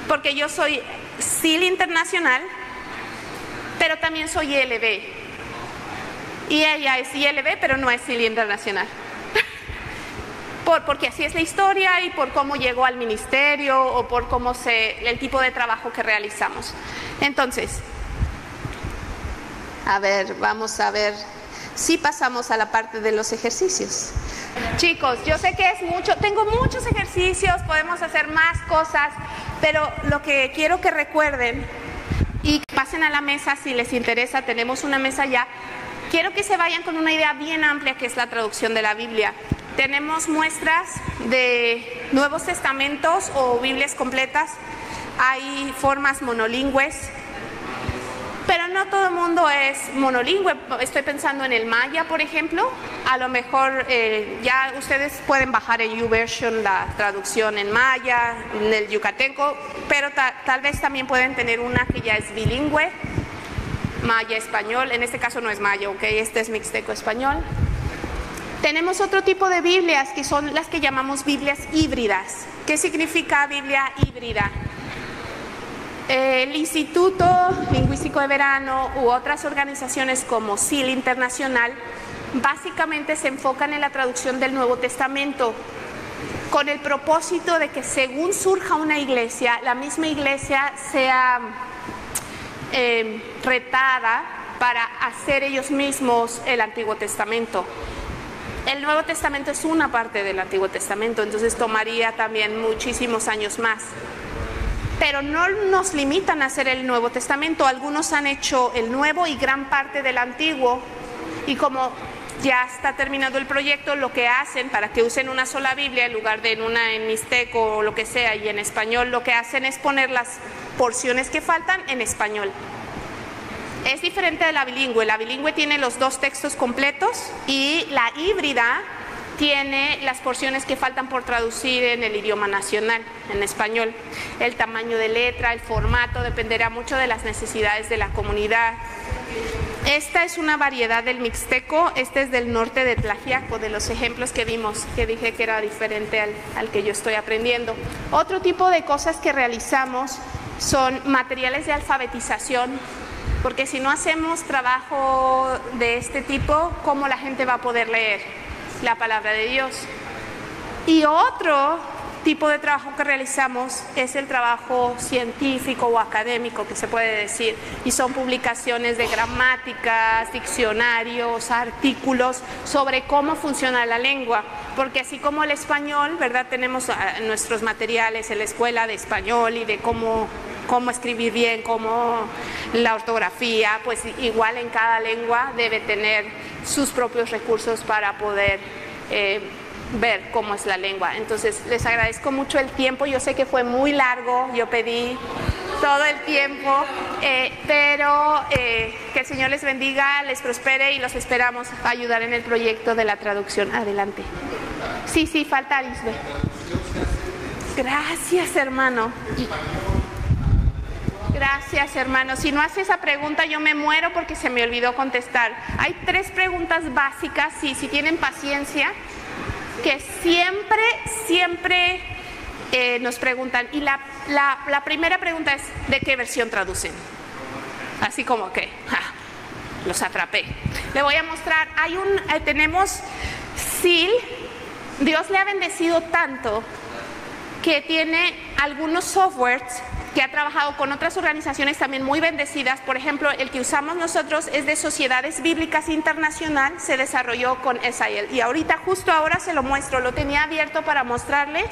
Porque yo soy SIL Internacional, pero también soy ILB. Y ella es ILB, pero no es SIL Internacional. Porque así es la historia y por cómo llegó al ministerio o por cómo el tipo de trabajo que realizamos. Entonces, a ver, vamos a ver si pasamos a la parte de los ejercicios. Chicos, yo sé que es mucho, tengo muchos ejercicios, podemos hacer más cosas, pero lo que quiero que recuerden y que pasen a la mesa si les interesa, tenemos una mesa ya, quiero que se vayan con una idea bien amplia que es la traducción de la Biblia. Tenemos muestras de Nuevos Testamentos o Biblias completas, hay formas monolingües, pero no todo el mundo es monolingüe. Estoy pensando en el maya, por ejemplo. A lo mejor ya ustedes pueden bajar en YouVersion la traducción en maya, en el yucateco, pero tal vez también pueden tener una que ya es bilingüe, maya-español. En este caso no es maya, ¿ok? Este es mixteco-español. Tenemos otro tipo de Biblias que son las que llamamos Biblias híbridas. ¿Qué significa Biblia híbrida? El Instituto Lingüístico de Verano u otras organizaciones como SIL Internacional básicamente se enfocan en la traducción del Nuevo Testamento con el propósito de que según surja una iglesia, la misma iglesia sea retada para hacer ellos mismos el Antiguo Testamento. El Nuevo Testamento es una parte del Antiguo Testamento, entonces tomaría también muchísimos años más. Pero no nos limitan a hacer el Nuevo Testamento, algunos han hecho el Nuevo y gran parte del Antiguo, y como ya está terminado el proyecto, lo que hacen para que usen una sola Biblia en lugar de una en mixteco o lo que sea y en español, lo que hacen es poner las porciones que faltan en español. Es diferente de la bilingüe. La bilingüe tiene los 2 textos completos y la híbrida tiene las porciones que faltan por traducir en el idioma nacional, en español. El tamaño de letra, el formato, dependerá mucho de las necesidades de la comunidad. Esta es una variedad del mixteco, este es del norte de Tlaxiaco, de los ejemplos que vimos, que dije que era diferente al que yo estoy aprendiendo. Otro tipo de cosas que realizamos son materiales de alfabetización, porque si no hacemos trabajo de este tipo, ¿cómo la gente va a poder leer la palabra de Dios? Y otro tipo de trabajo que realizamos es el trabajo científico o académico, que se puede decir, y son publicaciones de gramáticas, diccionarios, artículos sobre cómo funciona la lengua, porque así como el español, ¿verdad? Tenemos nuestros materiales en la escuela de español y de cómo escribir bien, cómo la ortografía, pues igual en cada lengua debe tener sus propios recursos para poder ver cómo es la lengua. Entonces les agradezco mucho el tiempo, yo sé que fue muy largo, yo pedí todo el tiempo, pero que el Señor les bendiga, les prospere y los esperamos a ayudar en el proyecto de la traducción. Adelante. Sí, falta Arisbe. Gracias, hermano. Gracias, hermano. Si no hace esa pregunta, yo me muero porque se me olvidó contestar. Hay 3 preguntas básicas, si tienen paciencia, que siempre nos preguntan. Y la primera pregunta es, ¿de qué versión traducen? Así como que, los atrapé. Le voy a mostrar, tenemos SIL, Dios le ha bendecido tanto que tiene algunos softwares que ha trabajado con otras organizaciones también muy bendecidas. Por ejemplo, el que usamos nosotros es de Sociedades Bíblicas Internacional, se desarrolló con SIL. Y ahorita, justo ahora se lo muestro, lo tenía abierto para mostrarles.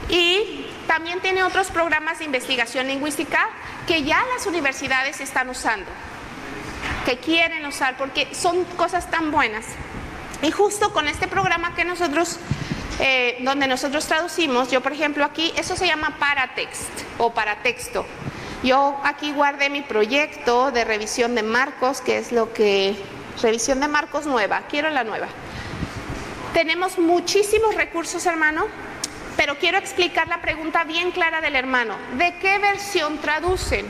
Y también tiene otros programas de investigación lingüística que ya las universidades están usando, que quieren usar, porque son cosas tan buenas. Y justo con este programa que nosotros donde nosotros traducimos, yo por ejemplo aquí, eso se llama Paratext o Paratexto. Yo aquí guardé mi proyecto de revisión de Marcos, que es revisión de Marcos nueva, quiero la nueva. Tenemos muchísimos recursos, hermano, pero quiero explicar la pregunta bien clara del hermano. ¿De qué versión traducen?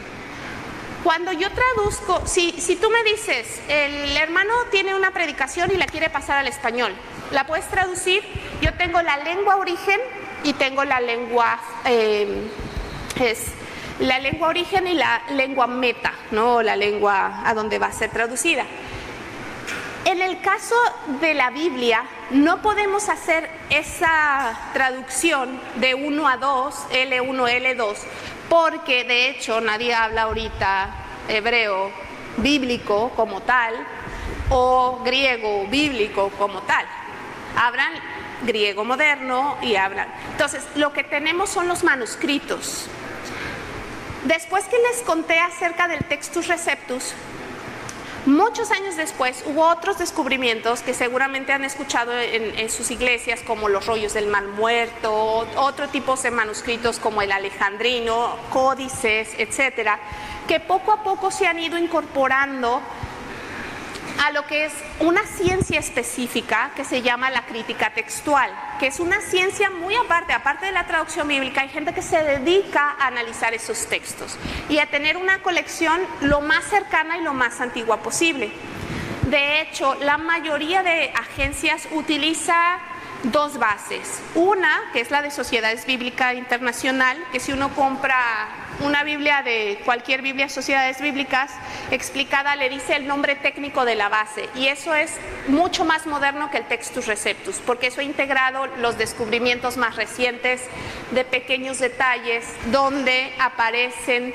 Cuando yo traduzco, si tú me dices, el hermano tiene una predicación y la quiere pasar al español, ¿la puedes traducir? Yo tengo la lengua origen y tengo la lengua origen y la lengua meta, ¿no? La lengua a donde va a ser traducida. En el caso de la Biblia, no podemos hacer esa traducción de 1 a 2, L1, L2, porque de hecho nadie habla ahorita hebreo bíblico como tal o griego bíblico como tal. Hablan griego moderno y hablan. Entonces, lo que tenemos son los manuscritos. Después que les conté acerca del Textus Receptus, muchos años después hubo otros descubrimientos que seguramente han escuchado en sus iglesias, como los rollos del Mar Muerto, otro tipo de manuscritos como el alejandrino, códices, etcétera, que poco a poco se han ido incorporando a lo que es una ciencia específica que se llama la crítica textual, que es una ciencia muy aparte de la traducción bíblica. Hay gente que se dedica a analizar esos textos y a tener una colección lo más cercana y lo más antigua posible. De hecho, la mayoría de agencias utiliza 2 bases. Una, que es la de Sociedades Bíblicas Internacional, que si uno compra una Biblia de cualquier Biblia Sociedades Bíblicas explicada, le dice el nombre técnico de la base, y eso es mucho más moderno que el Textus Receptus, porque eso ha integrado los descubrimientos más recientes de pequeños detalles donde aparecen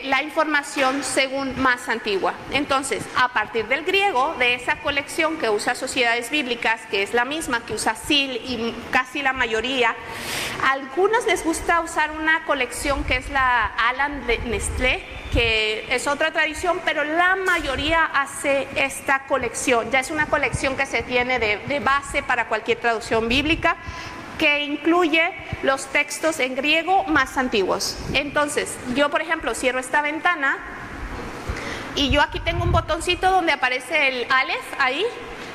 la información según más antigua. Entonces, a partir del griego, de esa colección que usa Sociedades Bíblicas, que es la misma que usa SIL y casi la mayoría, a algunos les gusta usar una colección que es la Alan de Nestlé, que es otra tradición, pero la mayoría hace esta colección. Ya es una colección que se tiene de base para cualquier traducción bíblica. que incluye los textos en griego más antiguos. Entonces, yo por ejemplo cierro esta ventana y yo aquí tengo un botoncito donde aparece el Aleph ahí,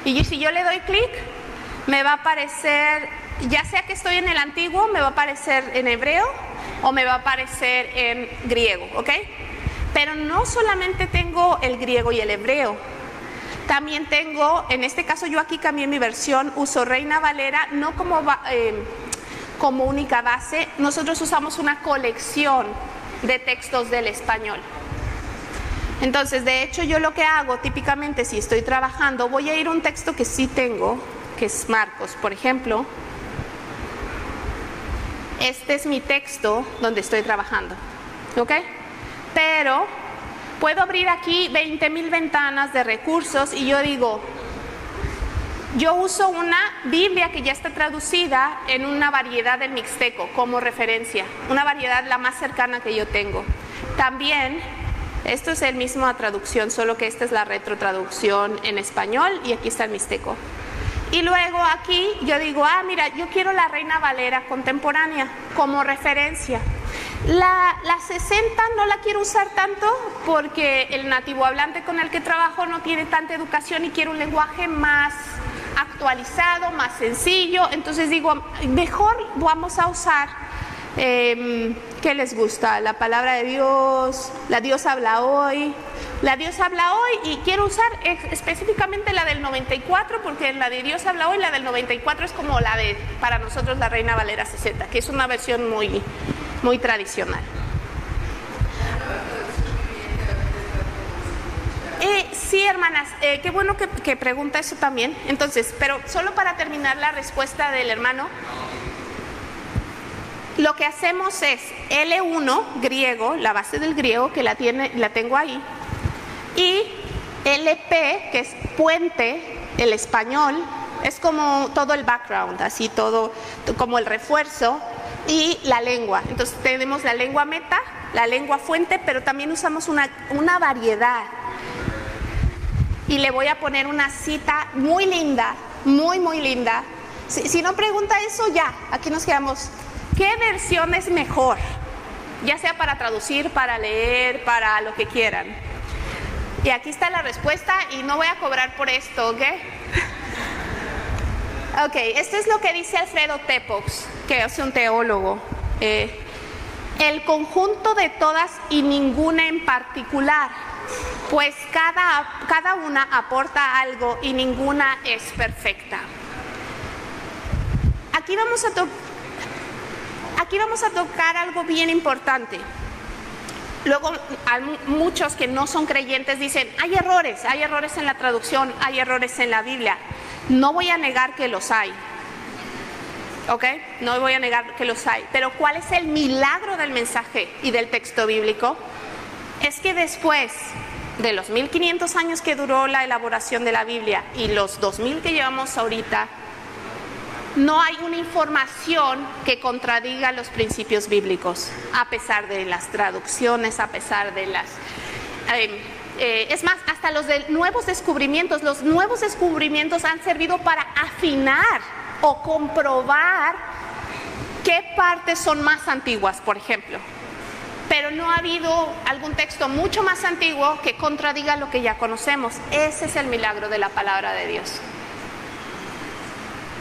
y si yo le doy clic me va a aparecer, ya sea que estoy en el antiguo, me va a aparecer en hebreo o me va a aparecer en griego, ¿ok? Pero no solamente tengo el griego y el hebreo, también tengo, en este caso yo aquí cambié mi versión, uso Reina Valera, no como única base, nosotros usamos una colección de textos del español. Entonces, de hecho, yo lo que hago típicamente si estoy trabajando, voy a ir a un texto que sí tengo, que es Marcos, por ejemplo. Este es mi texto donde estoy trabajando, ¿ok? Pero puedo abrir aquí 20,000 ventanas de recursos y yo digo, yo uso una Biblia que ya está traducida en una variedad del mixteco como referencia, una variedad la más cercana que yo tengo. También, esto es el mismo traducción, solo que esta es la retrotraducción en español y aquí está el mixteco. Y luego aquí yo digo, mira, yo quiero la Reina Valera contemporánea como referencia. La 60 no la quiero usar tanto porque el nativo hablante con el que trabajo no tiene tanta educación y quiero un lenguaje más actualizado, más sencillo. Entonces digo, mejor vamos a usar, ¿qué les gusta? La palabra de Dios, la Dios habla hoy. La Dios habla hoy, y quiero usar específicamente la del 94, porque la de Dios habla hoy, la del 94 es como la de, para nosotros, la Reina Valera 60, que es una versión muy tradicional. Sí, hermanas, qué bueno que pregunta eso también. Entonces, pero solo para terminar la respuesta del hermano, lo que hacemos es L1 griego, la base del griego, que la tengo ahí, y LP, que es puente, el español, es como todo el background, así todo como el refuerzo, y la lengua. Entonces tenemos la lengua meta, la lengua fuente, pero también usamos una variedad. Y le voy a poner una cita muy linda, muy linda. Si no pregunta eso, ya, aquí nos quedamos. ¿Qué versión es mejor? Ya sea para traducir, para leer, para lo que quieran. Y aquí está la respuesta y no voy a cobrar por esto, ¿ok? Ok, esto es lo que dice Alfredo Tepox, que es un teólogo. El conjunto de todas y ninguna en particular, pues cada una aporta algo y ninguna es perfecta. Aquí vamos a tocar algo bien importante. Luego, muchos que no son creyentes dicen, hay errores en la traducción, hay errores en la Biblia. No voy a negar que los hay, ¿ok? No voy a negar que los hay. Pero ¿cuál es el milagro del mensaje y del texto bíblico? Es que después de los 1500 años que duró la elaboración de la Biblia y los 2000 que llevamos ahorita, no hay una información que contradiga los principios bíblicos, a pesar de las traducciones, a pesar de las... es más, hasta los nuevos descubrimientos. Los nuevos descubrimientos han servido para afinar o comprobar qué partes son más antiguas, por ejemplo. Pero no ha habido algún texto mucho más antiguo que contradiga lo que ya conocemos. Ese es el milagro de la palabra de Dios.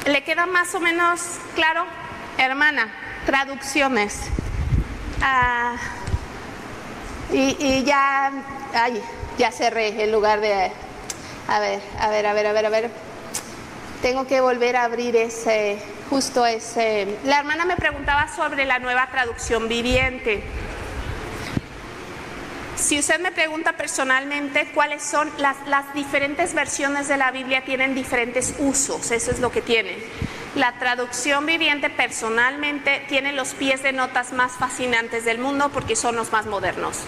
¿Le queda más o menos claro? Hermana, traducciones. Y ya cerré en lugar de... A ver. Tengo que volver a abrir justo ese... La hermana me preguntaba sobre la nueva traducción viviente. Si usted me pregunta personalmente cuáles son las diferentes versiones de la Biblia, tienen diferentes usos, eso es lo que tienen. La traducción viviente personalmente tiene los pies de notas más fascinantes del mundo porque son los más modernos.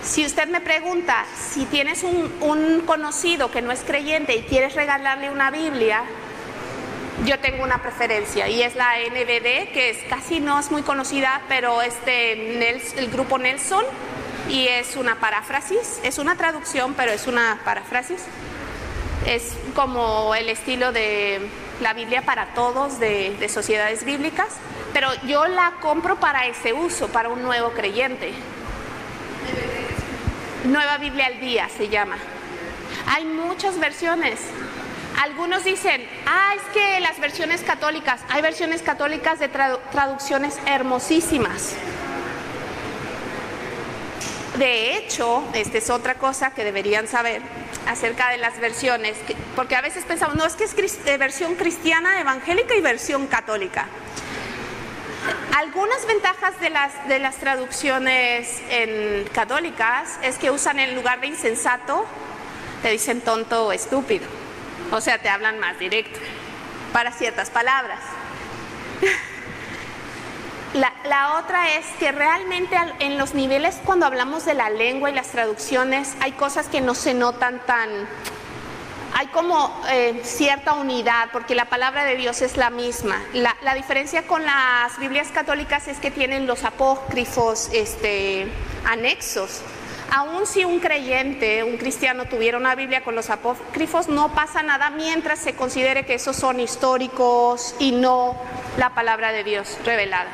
Si usted me pregunta si tienes un conocido que no es creyente y quieres regalarle una Biblia, yo tengo una preferencia y es la NBD, que casi no es muy conocida, pero es el grupo Nelson y es una paráfrasis, es una traducción, pero es una paráfrasis. Es como el estilo de la Biblia para todos de Sociedades Bíblicas, pero yo la compro para ese uso, para un nuevo creyente. Nueva Biblia al Día se llama. Hay muchas versiones. Algunos dicen, es que las versiones católicas, hay versiones católicas de traducciones hermosísimas. De hecho, esta es otra cosa que deberían saber acerca de las versiones, porque a veces pensamos, no, es que es versión cristiana, evangélica y versión católica. Algunas ventajas de las traducciones católicas es que usan en lugar de insensato, te dicen tonto o estúpido. O sea, te hablan más directo para ciertas palabras. La otra es que realmente en los niveles, cuando hablamos de la lengua y las traducciones, hay cosas que no se notan tan... Hay como cierta unidad, porque la palabra de Dios es la misma. La diferencia con las Biblias católicas es que tienen los apócrifos anexos. Aún si un creyente, un cristiano tuviera una Biblia con los apócrifos, no pasa nada mientras se considere que esos son históricos y no la palabra de Dios revelada.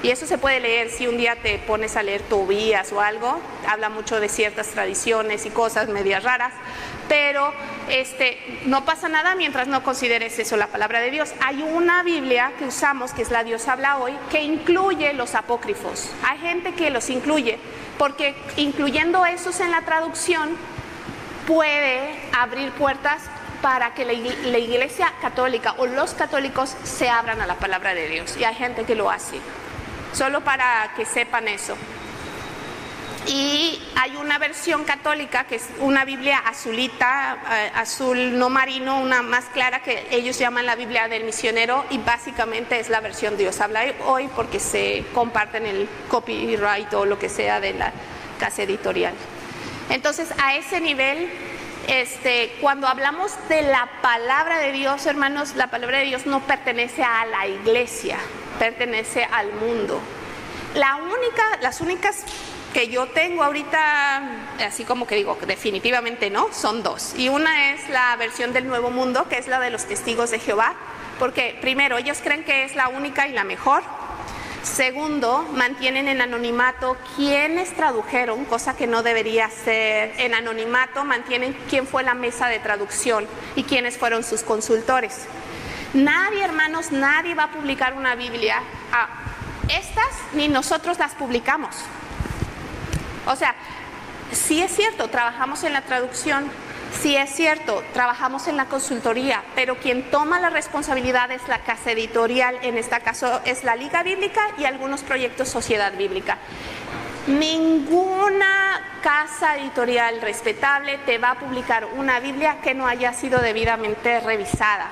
Y eso se puede leer si un día te pones a leer Tobías o algo, habla mucho de ciertas tradiciones y cosas medias raras, pero no pasa nada mientras no consideres eso la palabra de Dios. Hay una Biblia que usamos, que es la Dios habla hoy, que incluye los apócrifos. Hay gente que los incluye, porque incluyendo esos en la traducción puede abrir puertas para que la Iglesia católica o los católicos se abran a la palabra de Dios. Y hay gente que lo hace. Solo para que sepan eso. Y hay una versión católica que es una Biblia azulita, azul no marino, una más clara, que ellos llaman la Biblia del misionero, y básicamente es la versión Dios habla hoy, porque se comparten el copyright o lo que sea de la casa editorial. Entonces, a ese nivel, cuando hablamos de la palabra de Dios, hermanos, la palabra de Dios no pertenece a la iglesia, pertenece al mundo. Las únicas que yo tengo ahorita, así como que digo, definitivamente no, son dos. Y una es la versión del Nuevo Mundo, que es la de los Testigos de Jehová, porque primero, ellos creen que es la única y la mejor. Segundo, mantienen en anonimato quienes tradujeron, cosa que no debería ser. En anonimato mantienen quién fue la mesa de traducción y quiénes fueron sus consultores. Nadie, hermanos, nadie va a publicar una Biblia. Estas ni nosotros las publicamos. O sea, sí es cierto, trabajamos en la traducción, sí es cierto, trabajamos en la consultoría, pero quien toma la responsabilidad es la casa editorial, en este caso es la Liga Bíblica y algunos proyectos Sociedad Bíblica. Ninguna casa editorial respetable te va a publicar una Biblia que no haya sido debidamente revisada.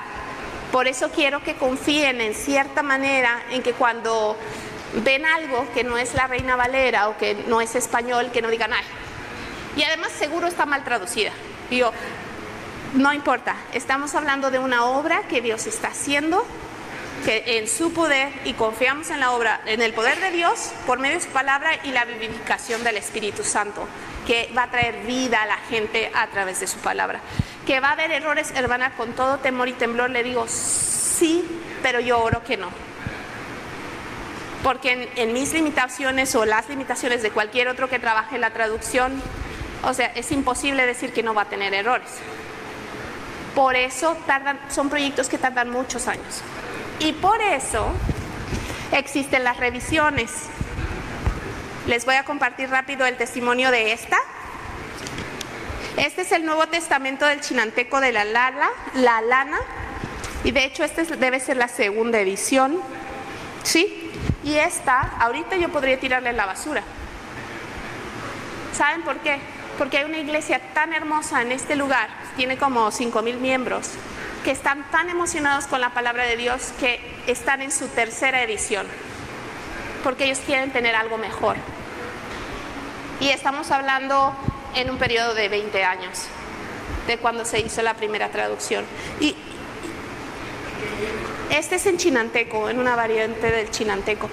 Por eso quiero que confíen en cierta manera en que cuando ven algo que no es la Reina Valera o que no es español, que no digan, ay, y además seguro está mal traducida. Digo, no importa, estamos hablando de una obra que Dios está haciendo, que en su poder, y confiamos en la obra, en el poder de Dios por medio de su palabra y la vivificación del Espíritu Santo, que va a traer vida a la gente a través de su palabra. Que va a haber errores, hermana, con todo temor y temblor le digo, sí, pero yo oro que no. Porque en mis limitaciones o las limitaciones de cualquier otro que trabaje en la traducción, o sea, es imposible decir que no va a tener errores. Por eso son proyectos que tardan muchos años. Y por eso existen las revisiones. Les voy a compartir rápido el testimonio de esta. Este es el Nuevo Testamento del Chinanteco de la Lana. Y de hecho, debe ser la segunda edición. ¿Sí? Y esta, ahorita yo podría tirarle a la basura. ¿Saben por qué? Porque hay una iglesia tan hermosa en este lugar, tiene como 5,000 miembros, que están tan emocionados con la palabra de Dios que están en su tercera edición, porque ellos quieren tener algo mejor. Y estamos hablando en un periodo de 20 años, de cuando se hizo la primera traducción. Y este es en chinanteco, en una variante del chinanteco.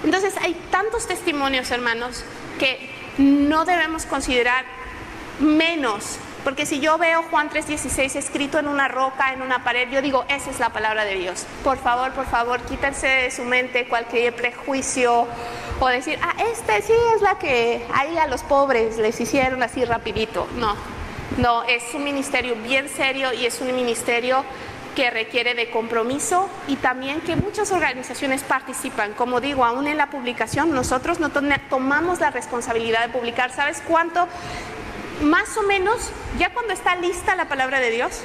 Entonces hay tantos testimonios, hermanos, que no debemos considerar menos Porque si yo veo Juan 3:16 escrito en una roca, en una pared, yo digo, esa es la palabra de Dios. Por favor, quítense de su mente cualquier prejuicio o decir, esta sí es la que ahí a los pobres les hicieron así rapidito. No, es un ministerio bien serio y es un ministerio que requiere de compromiso y también que muchas organizaciones participan. Como digo, aún en la publicación nosotros no tomamos la responsabilidad de publicar. ¿Sabes cuánto? Más o menos, ya cuando está lista la palabra de Dios,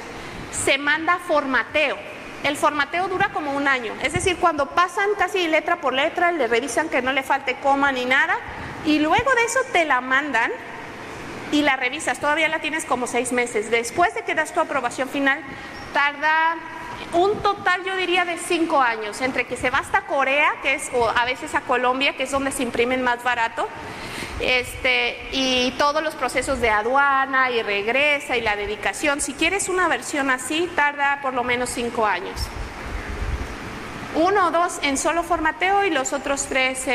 se manda formateo. El formateo dura como 1 año. Es decir, cuando pasan casi letra por letra, le revisan que no le falte coma ni nada, y luego de eso te la mandan y la revisas. Todavía la tienes como 6 meses. Después de que das tu aprobación final, tarda un total, yo diría, de 5 años, entre que se va hasta Corea, o a veces a Colombia, que es donde se imprimen más barato, y todos los procesos de aduana y regresa y la dedicación. Si quieres una versión así, tarda por lo menos 5 años. 1 o 2 en solo formateo y los otros 3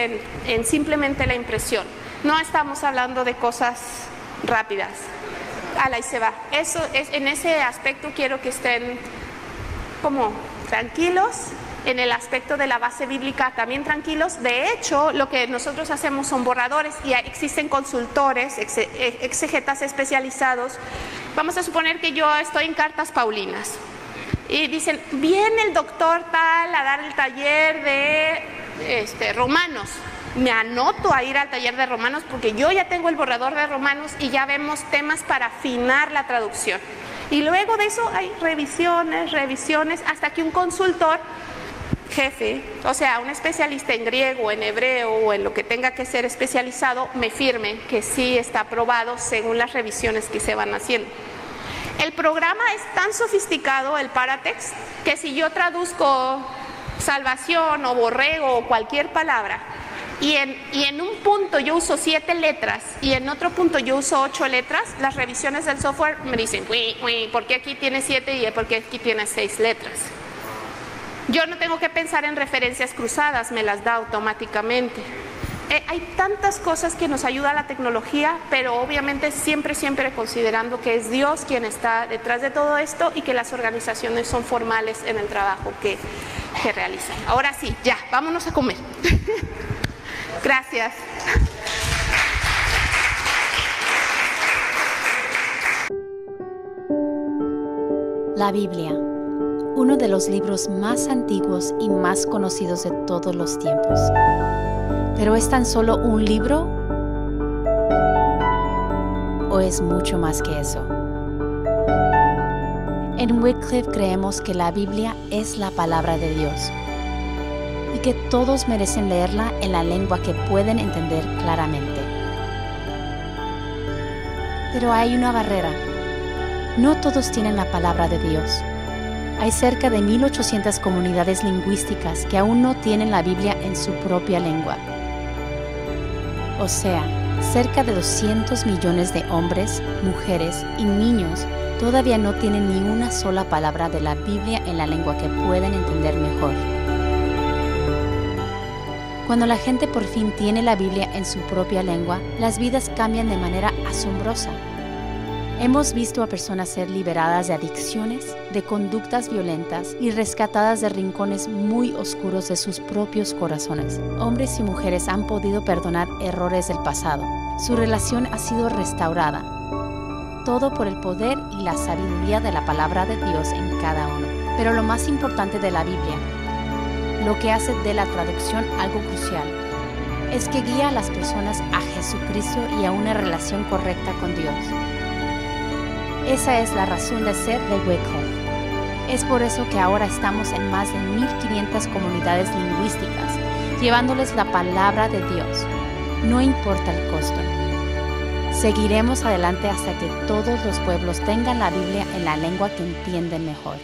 en simplemente la impresión. No estamos hablando de cosas rápidas. Ahí se va. Eso es, en ese aspecto quiero que estén como tranquilos. En el aspecto de la base bíblica también tranquilos. De hecho, lo que nosotros hacemos son borradores y existen consultores, exegetas especializados. Vamos a suponer que yo estoy en Cartas Paulinas y dicen, viene el doctor tal a dar el taller de Romanos. Me anoto a ir al taller de Romanos porque yo ya tengo el borrador de Romanos y ya vemos temas para afinar la traducción. Y luego de eso hay revisiones, hasta que un consultor jefe, o sea, un especialista en griego, en hebreo o en lo que tenga que ser especializado, me firme que sí está aprobado según las revisiones que se van haciendo. El programa es tan sofisticado, el Paratext, que si yo traduzco salvación o borrego o cualquier palabra, y en un punto yo uso 7 letras y en otro punto yo uso 8 letras, las revisiones del software me dicen, ¿por qué aquí tiene 7 y por qué aquí tiene 6 letras? Yo no tengo que pensar en referencias cruzadas, me las da automáticamente. Hay tantas cosas que nos ayuda la tecnología, pero obviamente siempre considerando que es Dios quien está detrás de todo esto y que las organizaciones son formales en el trabajo que realizan. Ahora sí, ya, vámonos a comer. Gracias. La Biblia, uno de los libros más antiguos y más conocidos de todos los tiempos. ¿Pero es tan solo un libro? ¿O es mucho más que eso? En Wycliffe creemos que la Biblia es la palabra de Dios y que todos merecen leerla en la lengua que pueden entender claramente. Pero hay una barrera. No todos tienen la palabra de Dios. Hay cerca de 1,800 comunidades lingüísticas que aún no tienen la Biblia en su propia lengua. O sea, cerca de 200 millones de hombres, mujeres y niños todavía no tienen ni una sola palabra de la Biblia en la lengua que pueden entender mejor. Cuando la gente por fin tiene la Biblia en su propia lengua, las vidas cambian de manera asombrosa. Hemos visto a personas ser liberadas de adicciones, de conductas violentas y rescatadas de rincones muy oscuros de sus propios corazones. Hombres y mujeres han podido perdonar errores del pasado. Su relación ha sido restaurada. Todo por el poder y la sabiduría de la palabra de Dios en cada uno. Pero lo más importante de la Biblia, lo que hace de la traducción algo crucial, es que guía a las personas a Jesucristo y a una relación correcta con Dios. Esa es la razón de ser de Wycliffe. Es por eso que ahora estamos en más de 1,500 comunidades lingüísticas, llevándoles la palabra de Dios. No importa el costo. Seguiremos adelante hasta que todos los pueblos tengan la Biblia en la lengua que entienden mejor.